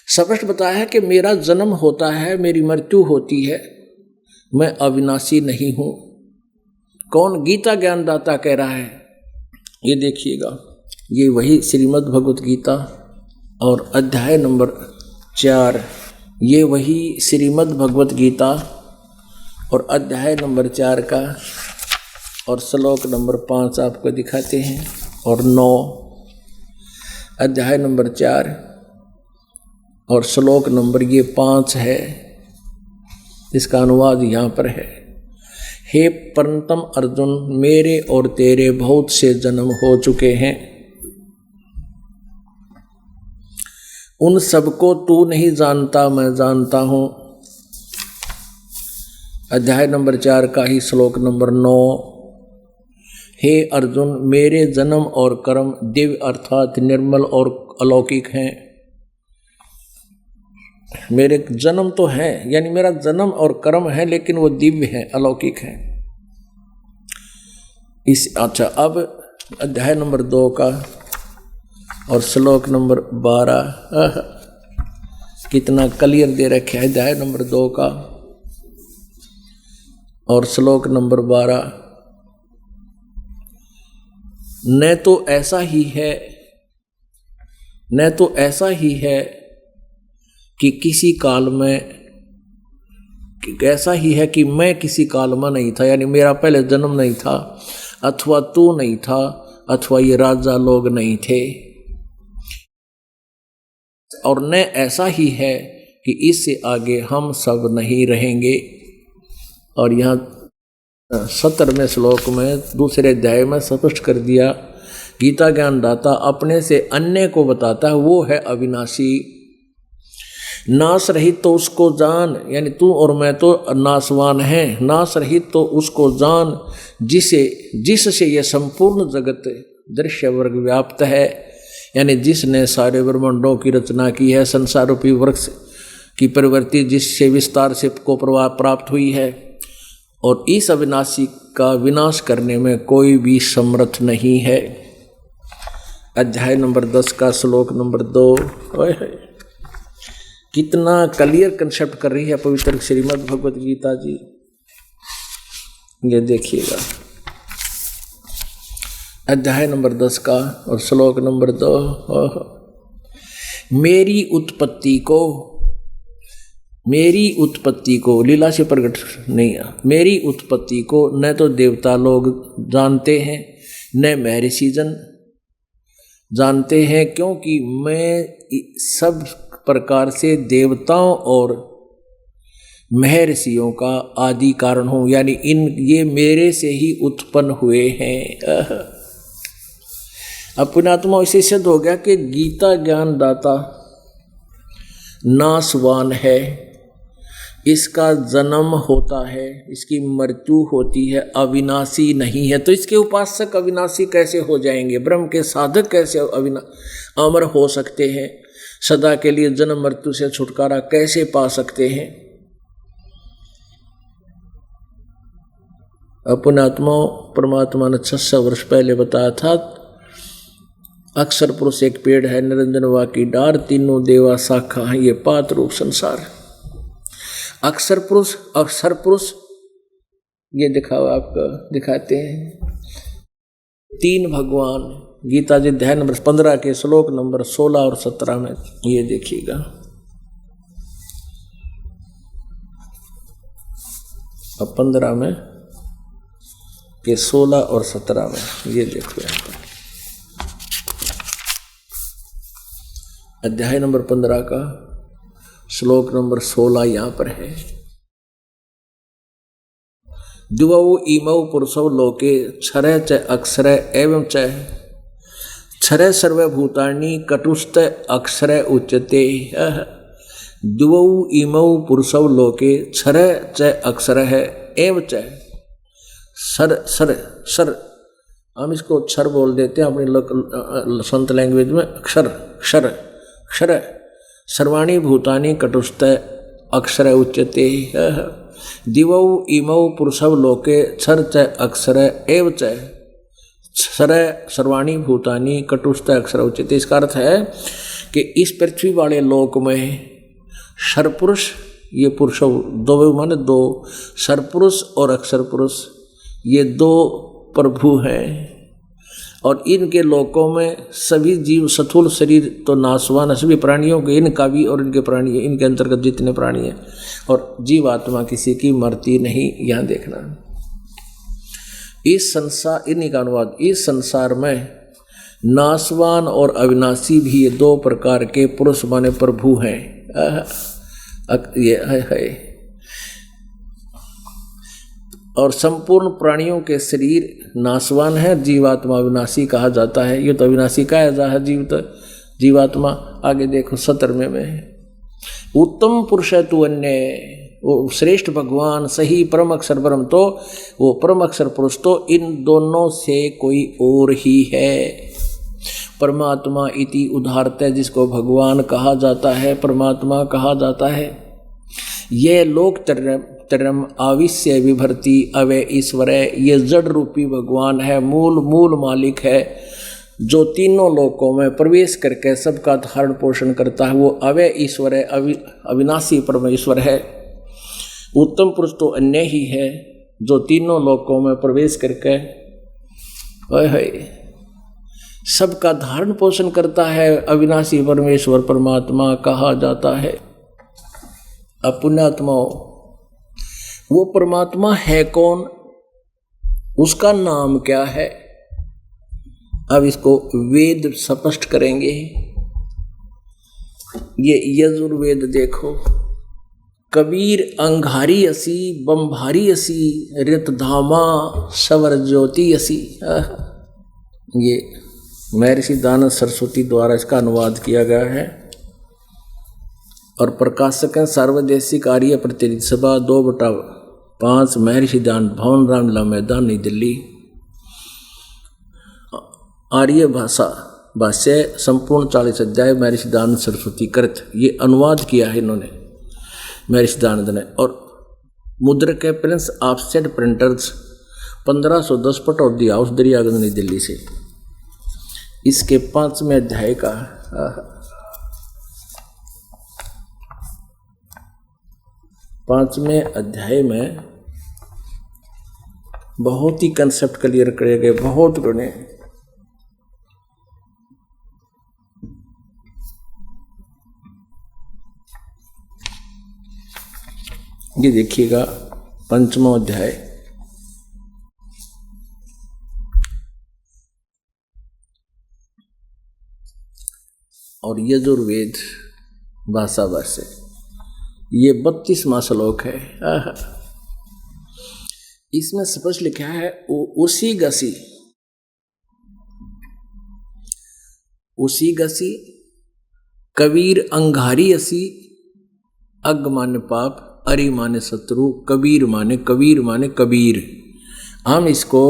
स्पष्ट बताया है कि मेरा जन्म होता है, मेरी मृत्यु होती है, मैं अविनाशी नहीं हूं। कौन? गीता ज्ञानदाता कह रहा है। ये देखिएगा, ये वही श्रीमद् भगवत गीता और अध्याय नंबर 4, ये वही श्रीमद् भगवत गीता और अध्याय नंबर 4 का और श्लोक नंबर 5 आपको दिखाते हैं, और 9 अध्याय नंबर 4 और श्लोक नंबर ये 5 है। इसका अनुवाद यहाँ पर है। हे परंतम अर्जुन, मेरे और तेरे बहुत से जन्म हो चुके हैं, उन सबको तू नहीं जानता, मैं जानता हूं। अध्याय नंबर 4 का ही श्लोक नंबर 9, हे अर्जुन, मेरे जन्म और कर्म दिव्य अर्थात निर्मल और अलौकिक हैं। मेरे जन्म तो है, यानी मेरा जन्म और कर्म है, लेकिन वो दिव्य है, अलौकिक है। अच्छा, अब अध्याय नंबर 2 का और श्लोक नंबर 12 कितना क्लियर दे रखे है। अध्याय नंबर 2 का और श्लोक नंबर 12, न तो ऐसा ही है, न तो ऐसा ही है कि किसी काल में, ऐसा ही है कि मैं किसी काल में नहीं था, यानी मेरा पहले जन्म नहीं था, अथवा तू नहीं था, अथवा ये राजा लोग नहीं थे, और न ऐसा ही है कि इससे आगे हम सब नहीं रहेंगे। और यहाँ 17वें श्लोक में दूसरे अध्याय में स्पष्ट कर दिया, गीता ज्ञानदाता अपने से अन्य को बताता है, वो है अविनाशी, नाश रहित तो उसको जान, यानी तू और मैं तो नाशवान हैं, नाश रहित तो उसको जान जिससे ये संपूर्ण जगत दृश्य वर्ग व्याप्त है, यानी जिसने सारे ब्रह्मांडों की रचना की है, संसार रूपी वृक्ष की प्रवृत्ति जिससे विस्तार से को प्राप्त हुई है, और इस अविनाशी का विनाश करने में कोई भी समर्थ नहीं है। अध्याय नंबर 10 का श्लोक नंबर 2, कितना क्लियर कंसेप्ट कर रही है पवित्र श्रीमद् भगवत गीता जी। ये देखिएगा, अध्याय नंबर 10 का और श्लोक नंबर 2, मेरी उत्पत्ति को लीला से प्रकट नहीं, मेरी उत्पत्ति को न तो देवता लोग जानते हैं न महर्षिजन जानते हैं, क्योंकि मैं सब प्रकार से देवताओं और महर्षियों का आदि कारण हूँ, यानी ये मेरे से ही उत्पन्न हुए हैं। अब पुण्यात्मा इसे सिद्ध हो गया कि गीता ज्ञानदाता नाशवान है, इसका जन्म होता है, इसकी मृत्यु होती है, अविनाशी नहीं है। तो इसके उपासक अविनाशी कैसे हो जाएंगे? ब्रह्म के साधक कैसे अमर हो सकते हैं? सदा के लिए जन्म मृत्यु से छुटकारा कैसे पा सकते हैं? अपने आत्मा परमात्मा ने 600 वर्ष पहले बताया था। अक्षर पुरुष एक पेड़ है, निरंजन वा की डार, तीनों देवा शाखा है, ये पात रूप संसार। अक्षर पुरुष ये दिखाओ, आपको दिखाते हैं 3 भगवान। गीता जी अध्याय नंबर 15 के श्लोक नंबर 16 और 17 में ये देखिएगा। अब 15 में के 16 और 17 में ये देखो यहाँ पर, अध्याय नंबर 15 का श्लोक नंबर 16 यहाँ पर है। द्वौ इमौ पुरुषौ लोके क्षरे च अक्षरे एवं च क्षरे सर्वभूतानि कटुस्थ अक्षरे उच्यते। द्वौ इमौ पुरुषौ लोके क्षरे च अक्षरः एवं च सर हम इसको क्षर बोल देते हैं अपनी संत लैंग्वेज में। अक्षर क्षर क्षर सर्वाणी भूतानि कटुस्थ अक्षर उच्यते। दिवौ इमौ पुरुषौ लोके क्षर च अक्षर एव च क्षर सर्वाणी भूतानि कटुस्थ अक्षर उच्यते। इसका अर्थ है कि इस पृथ्वी वाले लोक में सर्पुरुष, ये पुरुषौ दो माने 2, सर्पुरुष और अक्षर पुरुष ये 2 प्रभु हैं। और इनके लोकों में सभी जीव स्थूल शरीर तो नाशवान है, सभी प्राणियों के, इनका भी और इनके प्राणी, इनके अंतर्गत जितने प्राणी हैं, और जीवात्मा किसी की मरती नहीं। यहाँ देखना इस संसार, इन्हीं का अनुवाद, इस संसार में नाशवान और अविनाशी भी ये 2 प्रकार के पुरुष माने प्रभु हैं। ये है। और संपूर्ण प्राणियों के शरीर नाशवान है, जीवात्मा अविनाशी कहा जाता है। ये तो अविनाशी कहा जाता है जीवात्मा। आगे देखो 17वें में, उत्तम पुरुष है तू अन्य, वो श्रेष्ठ भगवान सही परम अक्षर ब्रह्म, तो वो परम अक्षर पुरुष तो इन दोनों से कोई और ही है। परमात्मा इति उदाहरते, जिसको भगवान कहा जाता है, परमात्मा कहा जाता है। ये लोक तरम आविश्य विभर्ति अवय ईश्वर है, ये जड़ रूपी भगवान है, मूल मालिक है, जो तीनों लोकों में प्रवेश करके सबका धारण पोषण करता है। वो अवय ईश्वर है, अविनाशी परमेश्वर है। उत्तम पुरुष तो अन्य ही है, जो तीनों लोकों में प्रवेश करके सबका धारण पोषण करता है। अविनाशी परमेश्वर परमात्मा कहा जाता है। पुण्यात्माओं, वो परमात्मा है कौन, उसका नाम क्या है? अब इसको वेद स्पष्ट करेंगे। ये यजुर्वेद देखो, कबीर अंगारी असी बम्भारी असी रितधामा सवर ज्योति असी। ये महर्षि दानव सरस्वती द्वारा इसका अनुवाद किया गया है और प्रकाशक है सार्वदेशिक आर्य प्रतिनिधि सभा 2/5 महर्षि दान भवन रामलीला मैदान नई दिल्ली। आर्य भाष्य संपूर्ण 40 अध्याय महर्षि दानंद सरस्वती कृत, ये अनुवाद किया है इन्होंने महर्षि दानंद ने। और मुद्रक है प्रिंस ऑफसेट प्रिंटर्स 1510 पट ऑफ दी हाउस दरियागंज नई दिल्ली से। इसके 5वें अध्याय का 5वें अध्याय में बहुत ही कंसेप्ट क्लियर करे गए, बहुत बड़े। ये देखिएगा 5वां अध्याय, और यजुर्वेद भाषा भाष्य, ये 32वां श्लोक है। इसमें स्पष्ट लिखा है उसी गसी कबीर अंगारी असी, अग माने पाप, अरि माने शत्रु, कबीर माने कबीर। हम इसको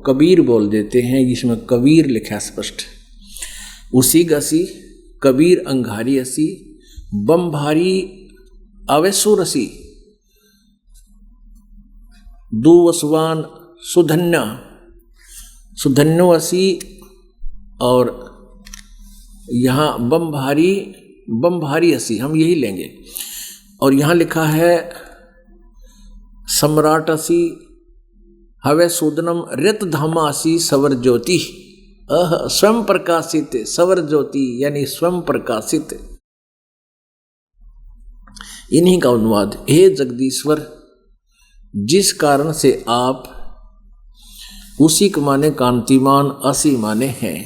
कबीर बोल देते हैं, इसमें कबीर लिखा स्पष्ट। उसी गसी कबीर अंगारी असी बम्भारी अवैसुर असी, दुवसवान सुधन्य, सुधन्यो असी, और यहाँ बम भारी असी, हम यही लेंगे। और यहाँ लिखा है सम्राट असी हवे सूदनम रित धामासी सवर ज्योति, स्वयं प्रकाशित, सवर ज्योति यानी स्वयं प्रकाशित। इन्हीं का अनुवाद, हे जगदीश्वर जिस कारण से आप, उसी के माने कांतिमान, असी माने हैं,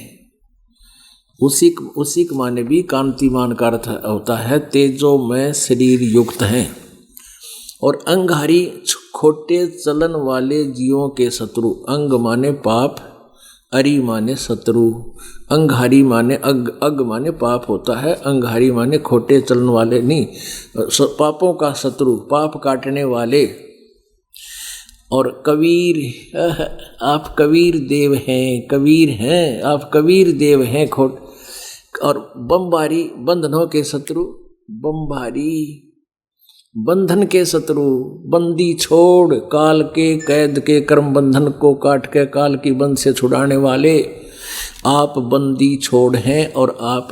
उसी के माने भी कांतिमान का अर्थ होता है तेजोमय शरीर युक्त हैं, और अंगहारी खोटे चलन वाले जीवों के शत्रु। अंग माने पाप, अरि माने शत्रु, अंगहारी माने अग माने पाप होता है, अंगहारी माने खोटे चलन वाले नहीं, पापों का शत्रु, पाप काटने वाले। और कबीर, आप कबीर देव हैं, कबीर हैं, आप कबीर देव हैं। और बमभारी बंधनों के शत्रु, बमभारी बंधन के शत्रु, बंदी छोड़, काल के कैद के कर्म बंधन को काट के काल की बंद से छुड़ाने वाले आप बंदी छोड़ हैं, और आप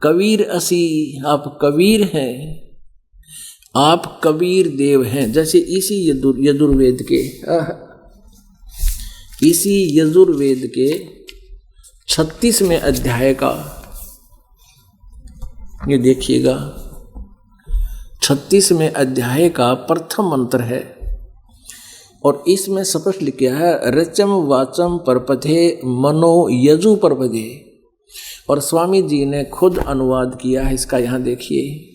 कबीर असी, आप कबीर हैं, आप कबीर देव हैं। जैसे इसी यजुर्वेद के 36वें अध्याय का ये देखिएगा, 36वें अध्याय का प्रथम मंत्र है, और इसमें स्पष्ट लिखा है रचम वाचम परपथे मनो यजु परपथे। और स्वामी जी ने खुद अनुवाद किया है इसका, यहाँ देखिए,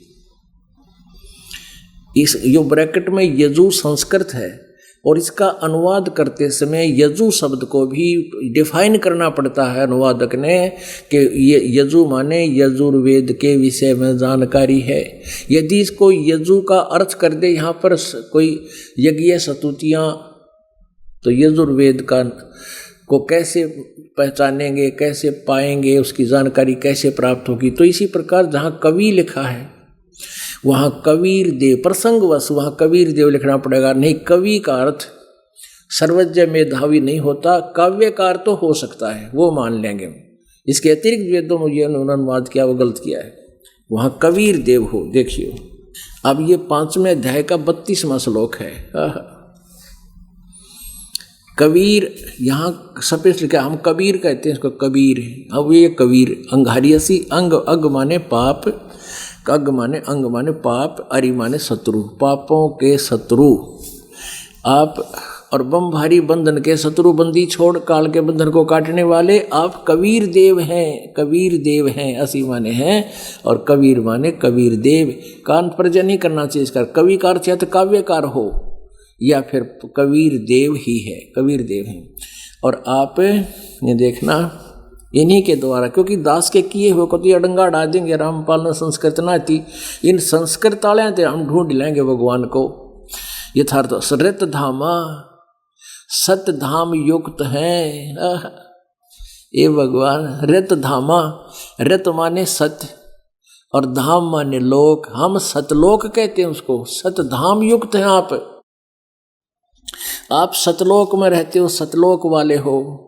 इस यो ब्रैकेट में यजु संस्कृत है, और इसका अनुवाद करते समय यजु शब्द को भी डिफाइन करना पड़ता है अनुवादक ने, कि ये यजु माने यजुर्वेद के विषय में जानकारी है। यदि इसको यजु का अर्थ कर दे यहाँ पर कोई यज्ञ स्तुतियाँ, तो यजुर्वेद का को कैसे पहचानेंगे, कैसे पाएंगे, उसकी जानकारी कैसे प्राप्त होगी। तो इसी प्रकार जहाँ कवि लिखा है वहाँ कबीर देव, प्रसंगवश वहाँ कबीर देव लिखना पड़ेगा। नहीं, कवि का अर्थ सर्वज्ञ मेधावी नहीं होता, काव्यकार तो हो सकता है, वो मान लेंगे। इसके अतिरिक्त वेदों में ये अनुवाद किया वो गलत किया है, वहाँ कबीर देव हो। देखिए अब ये 5वें अध्याय का 32वां श्लोक है। कबीर यहाँ स्पष्ट लिखा, हम कबीर कहते हैं इसको, कबीर। अब ये कबीर अंगारियसी, अंग अग माने पाप, अग माने अंग माने पाप, अरि माने शत्रु, पापों के शत्रु आप, और बमभारी बंधन के शत्रु, बंदी छोड़ काल के बंधन को काटने वाले आप कबीर देव हैं, कबीर देव हैं। असी माने हैं और कबीर माने कबीर देव। कान पर नहीं करना चाहिए इसका, कवि का अर्थ या तो काव्यकार हो या फिर कबीर देव ही है, कबीर देव हैं। और आप ये देखना इन्हीं के द्वारा, क्योंकि दास के किए हुए को तो अडंगा डाल देंगे, रामपाल ने संस्कृत ना थी, इन संस्कृत वाले थे, हम ढूंढ लेंगे भगवान को। यथार्थ रित धामा, सत धाम युक्त हैं ये भगवान। रित धामा, रित माने सत्य और धाम माने लोक, हम सतलोक कहते हैं उसको, सतधाम युक्त हैं आप सतलोक में रहते हो, सतलोक वाले हो।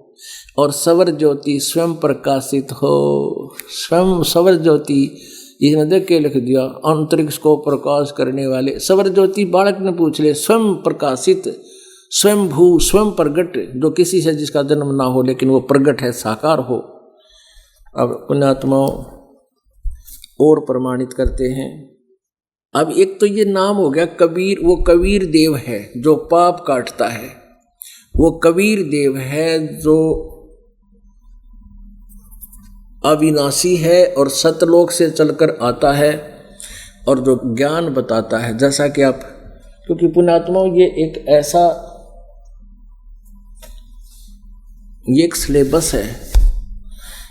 और सवर ज्योति स्वयं प्रकाशित हो, स्वयं सवर ज्योति, इसने देख के लिख दिया अंतरिक्ष को प्रकाश करने वाले। सवर ज्योति बालक ने पूछ ले, स्वयं प्रकाशित, स्वयं भू, स्वयं प्रगट, जो किसी से जिसका जन्म ना हो लेकिन वो प्रगट है, साकार हो। अब पुण्यात्माओं और प्रमाणित करते हैं। अब एक तो ये नाम हो गया कबीर, वो कबीर देव है जो पाप काटता है, वो कबीर देव है जो अविनाशी है और सतलोक से चलकर आता है और जो ज्ञान बताता है। जैसा कि आप, क्योंकि पुण्यात्माओं ये एक ऐसा, ये एक सिलेबस है,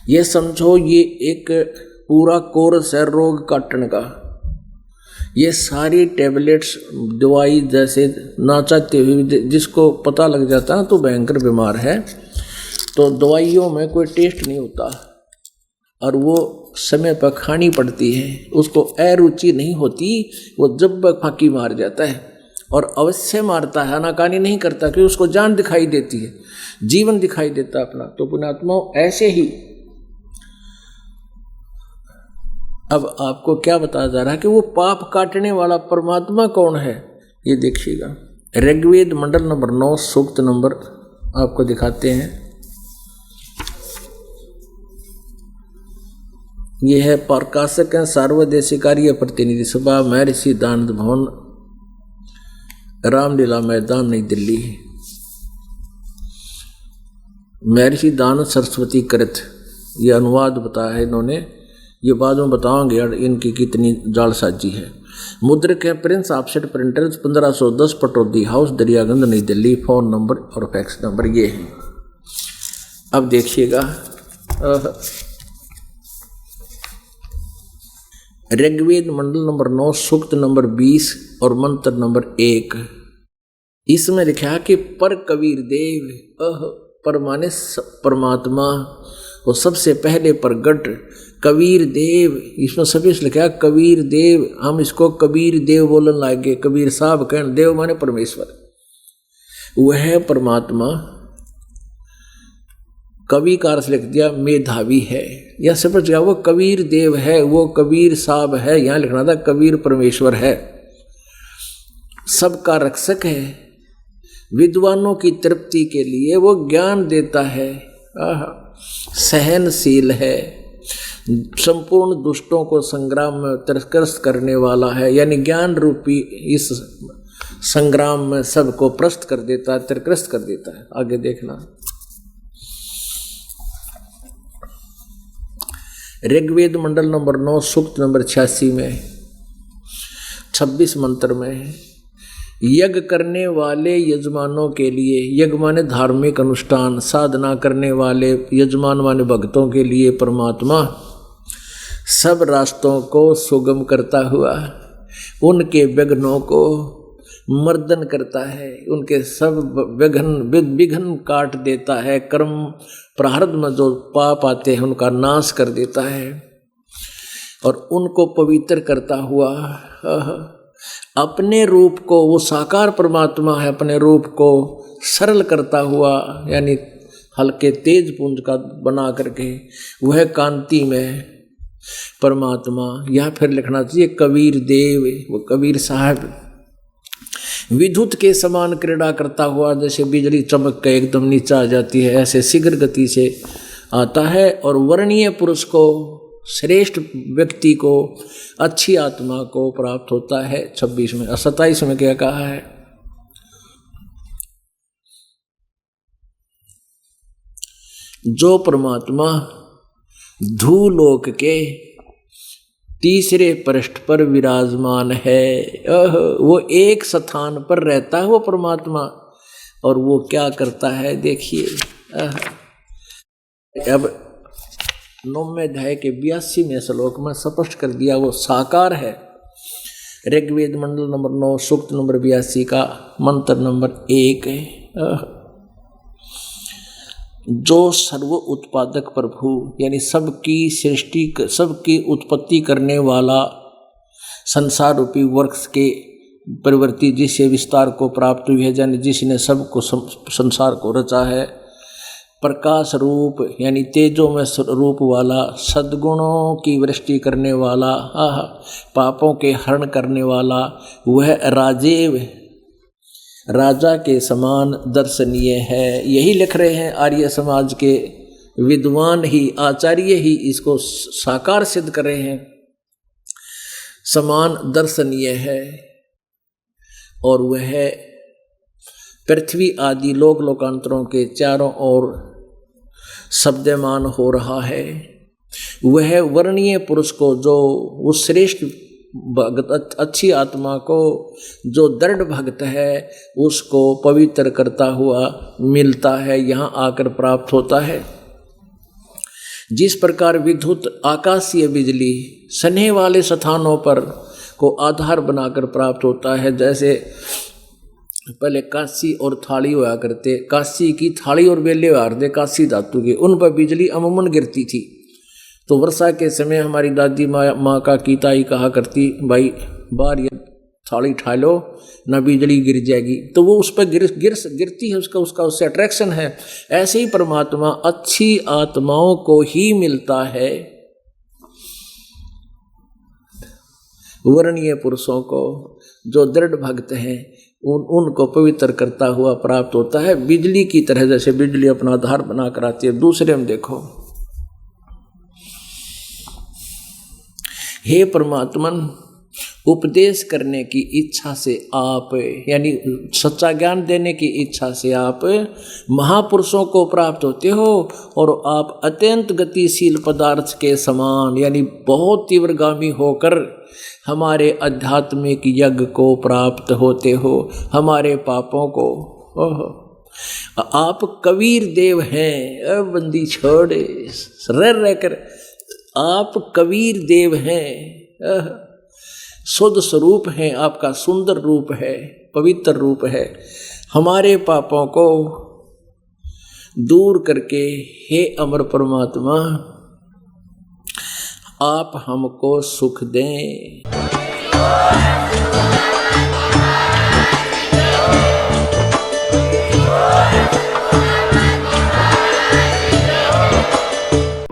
ये समझो ये एक पूरा कोर्स है रोग काटने का। ये सारी टैबलेट्स, दवाई जैसे ना चाहते हुए जिसको पता लग जाता है तो भयंकर बीमार है, तो दवाइयों में कोई टेस्ट नहीं होता और वो समय पर खानी पड़ती है, उसको अरुचि नहीं होती, वो जब फाकी मार जाता है। और अवश्य मारता है, आनाकानी नहीं करता, क्योंकि उसको जान दिखाई देती है, जीवन दिखाई देता अपना। तो पुण्यात्मा ऐसे ही अब आपको क्या बताया जा रहा है कि वो पाप काटने वाला परमात्मा कौन है, ये देखिएगा। ऋग्वेद मंडल नंबर 9 सूक्त नंबर आपको दिखाते हैं। ये है प्रकाशक हैं सार्वदेशिक कार्य प्रतिनिधि सभा, महर्षि दानंद भवन, रामलीला मैदान, नई दिल्ली। महर्षि दानंद सरस्वती कृत ये अनुवाद बताया है इन्होंने, ये बाद में बताओगे इनकी कितनी जालसाजी है। मुद्रक है Prince offset printers, 1510 Pataudi house, Daryaganj, नई दिल्ली। फोन नंबर और फैक्स नंबर ये है। अब देखिएगा ऋग्वेद मंडल नंबर 9 सूक्त नंबर 20 और मंत्र नंबर 1, इसमें लिखा है कि पर कबीर देव, पर माने परमात्मा, और सबसे पहले प्रगट कबीर देव, इसमें सभी लिखा है कबीर देव। हम इसको कबीर देव बोलने लगे, कबीर साहब कहने, देव माने परमेश्वर, वह परमात्मा कवि का अर्थ लिख दिया मेधावी है, या समझ गया वो कबीर देव है, वो कबीर साहब है, यहाँ लिखना था कबीर परमेश्वर है, सबका रक्षक है, विद्वानों की तृप्ति के लिए वो ज्ञान देता है, सहनशील है, संपूर्ण दुष्टों को संग्राम में तिरस्कृत करने वाला है, यानी ज्ञान रूपी इस संग्राम में सबको प्रस्त कर देता है, तिरस्कृत कर देता है। आगे देखना ऋग्वेद मंडल नंबर 9 सूक्त नंबर 86 में 26 मंत्र में, यज्ञ करने वाले यजमानों के लिए, यज्ञ माने धार्मिक अनुष्ठान, साधना करने वाले यजमान माने भक्तों के लिए परमात्मा सब रास्तों को सुगम करता हुआ उनके विघ्नों को मर्दन करता है, उनके सब विघ्न काट देता है, कर्म प्रारब्ध में जो पाप आते हैं उनका नाश कर देता है, और उनको पवित्र करता हुआ अपने रूप को, वो साकार परमात्मा है, अपने रूप को सरल करता हुआ, यानी हल्के तेज पुंज का बना करके वह कांति में परमात्मा, या फिर लिखना चाहिए कबीर देव, वो कबीर साहब विद्युत के समान क्रीड़ा करता हुआ, जैसे बिजली चमक के एकदम नीचे आ जाती है, ऐसे शीघ्र गति से आता है, और वर्णीय पुरुष को, श्रेष्ठ व्यक्ति को, अच्छी आत्मा को प्राप्त होता है। 26 में 27 में क्या कहा है, जो परमात्मा धूलोक के तीसरे पृष्ठ पर विराजमान है, वो एक स्थान पर रहता है वो परमात्मा, और वो क्या करता है देखिए। अब 9वें अध्याय के 82वें श्लोक में स्पष्ट कर दिया, वो साकार है। ऋग्वेद मंडल नंबर 9 सूक्त नंबर 82 का मंत्र नंबर 1 है, जो सर्व उत्पादक प्रभु, यानी सबकी सृष्टि, सबकी उत्पत्ति करने वाला, संसार रूपी वृक्ष के प्रवृत्ति जिससे विस्तार को प्राप्त हुई है, यानी जिसने सबको संसार को रचा है, प्रकाश रूप यानी तेजो में रूप वाला, सद्गुणों की वृष्टि करने वाला, पापों के हरण करने वाला, वह राजेव, राजा के समान दर्शनीय है। यही लिख रहे हैं आर्य समाज के विद्वान ही, आचार्य ही इसको साकार सिद्ध कर रहे हैं, समान दर्शनीय है, और वह पृथ्वी आदि लोक लोकांतरों के चारों ओर शब्दमान हो रहा है। वह वर्णीय पुरुष को, जो उस श्रेष्ठ भक्त, अच्छी आत्मा को, जो दृढ़ भक्त है, उसको पवित्र करता हुआ मिलता है, यहाँ आकर प्राप्त होता है। जिस प्रकार विद्युत आकाशीय बिजली सने वाले स्थानों पर को आधार बनाकर प्राप्त होता है, जैसे पहले कांसी और थाली हुआ करते, कांसी की थाली और बेले हुआ करते कांसी धातु के, उन पर बिजली अमूमन गिरती थी। तो वर्षा के समय हमारी दादी माँ का कीताई कहा करती, भाई बाहर थाली उठा लो ना बिजली गिर जाएगी, तो वो उस पर गिरती है, उसका उससे अट्रैक्शन है। ऐसे ही परमात्मा अच्छी आत्माओं को ही मिलता है, वर्णीय पुरुषों को, जो दृढ़ भक्त हैं उनको पवित्र करता हुआ प्राप्त होता है। बिजली की तरह, जैसे बिजली अपना आधार बनाकर आती है। दूसरे में देखो, हे परमात्मन, उपदेश करने की इच्छा से आप, यानी सच्चा ज्ञान देने की इच्छा से आप महापुरुषों को प्राप्त होते हो, और आप अत्यंत गतिशील पदार्थ के समान, यानी बहुत तीव्रगामी होकर हमारे आध्यात्मिक यज्ञ को प्राप्त होते हो, हमारे पापों को। आप कबीर देव हैं। अब बंदी छोड़ रह कर, आप कबीर देव हैं। शुद्ध स्वरूप हैं, आपका सुंदर रूप है, पवित्र रूप है। हमारे पापों को दूर करके हे अमर परमात्मा, आप हमको सुख दें।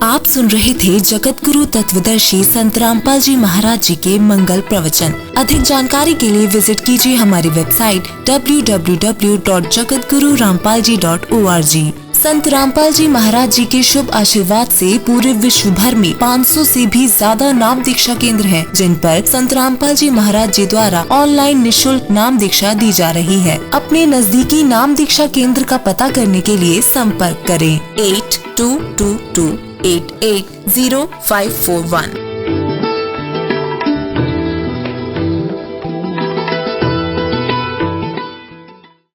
आप सुन रहे थे जगत गुरु तत्वदर्शी संत रामपाल जी महाराज जी के मंगल प्रवचन। अधिक जानकारी के लिए विजिट कीजिए हमारी वेबसाइट www.jagatgururampalji.org। संत रामपाल जी महाराज जी के शुभ आशीर्वाद से पूरे विश्व भर में 500 से भी ज्यादा नाम दीक्षा केंद्र हैं, जिन पर संत रामपाल जी महाराज जी द्वारा ऑनलाइन निःशुल्क नाम दीक्षा दी जा रही है। अपने नजदीकी नाम दीक्षा केंद्र का पता करने के लिए संपर्क करें 8222880541।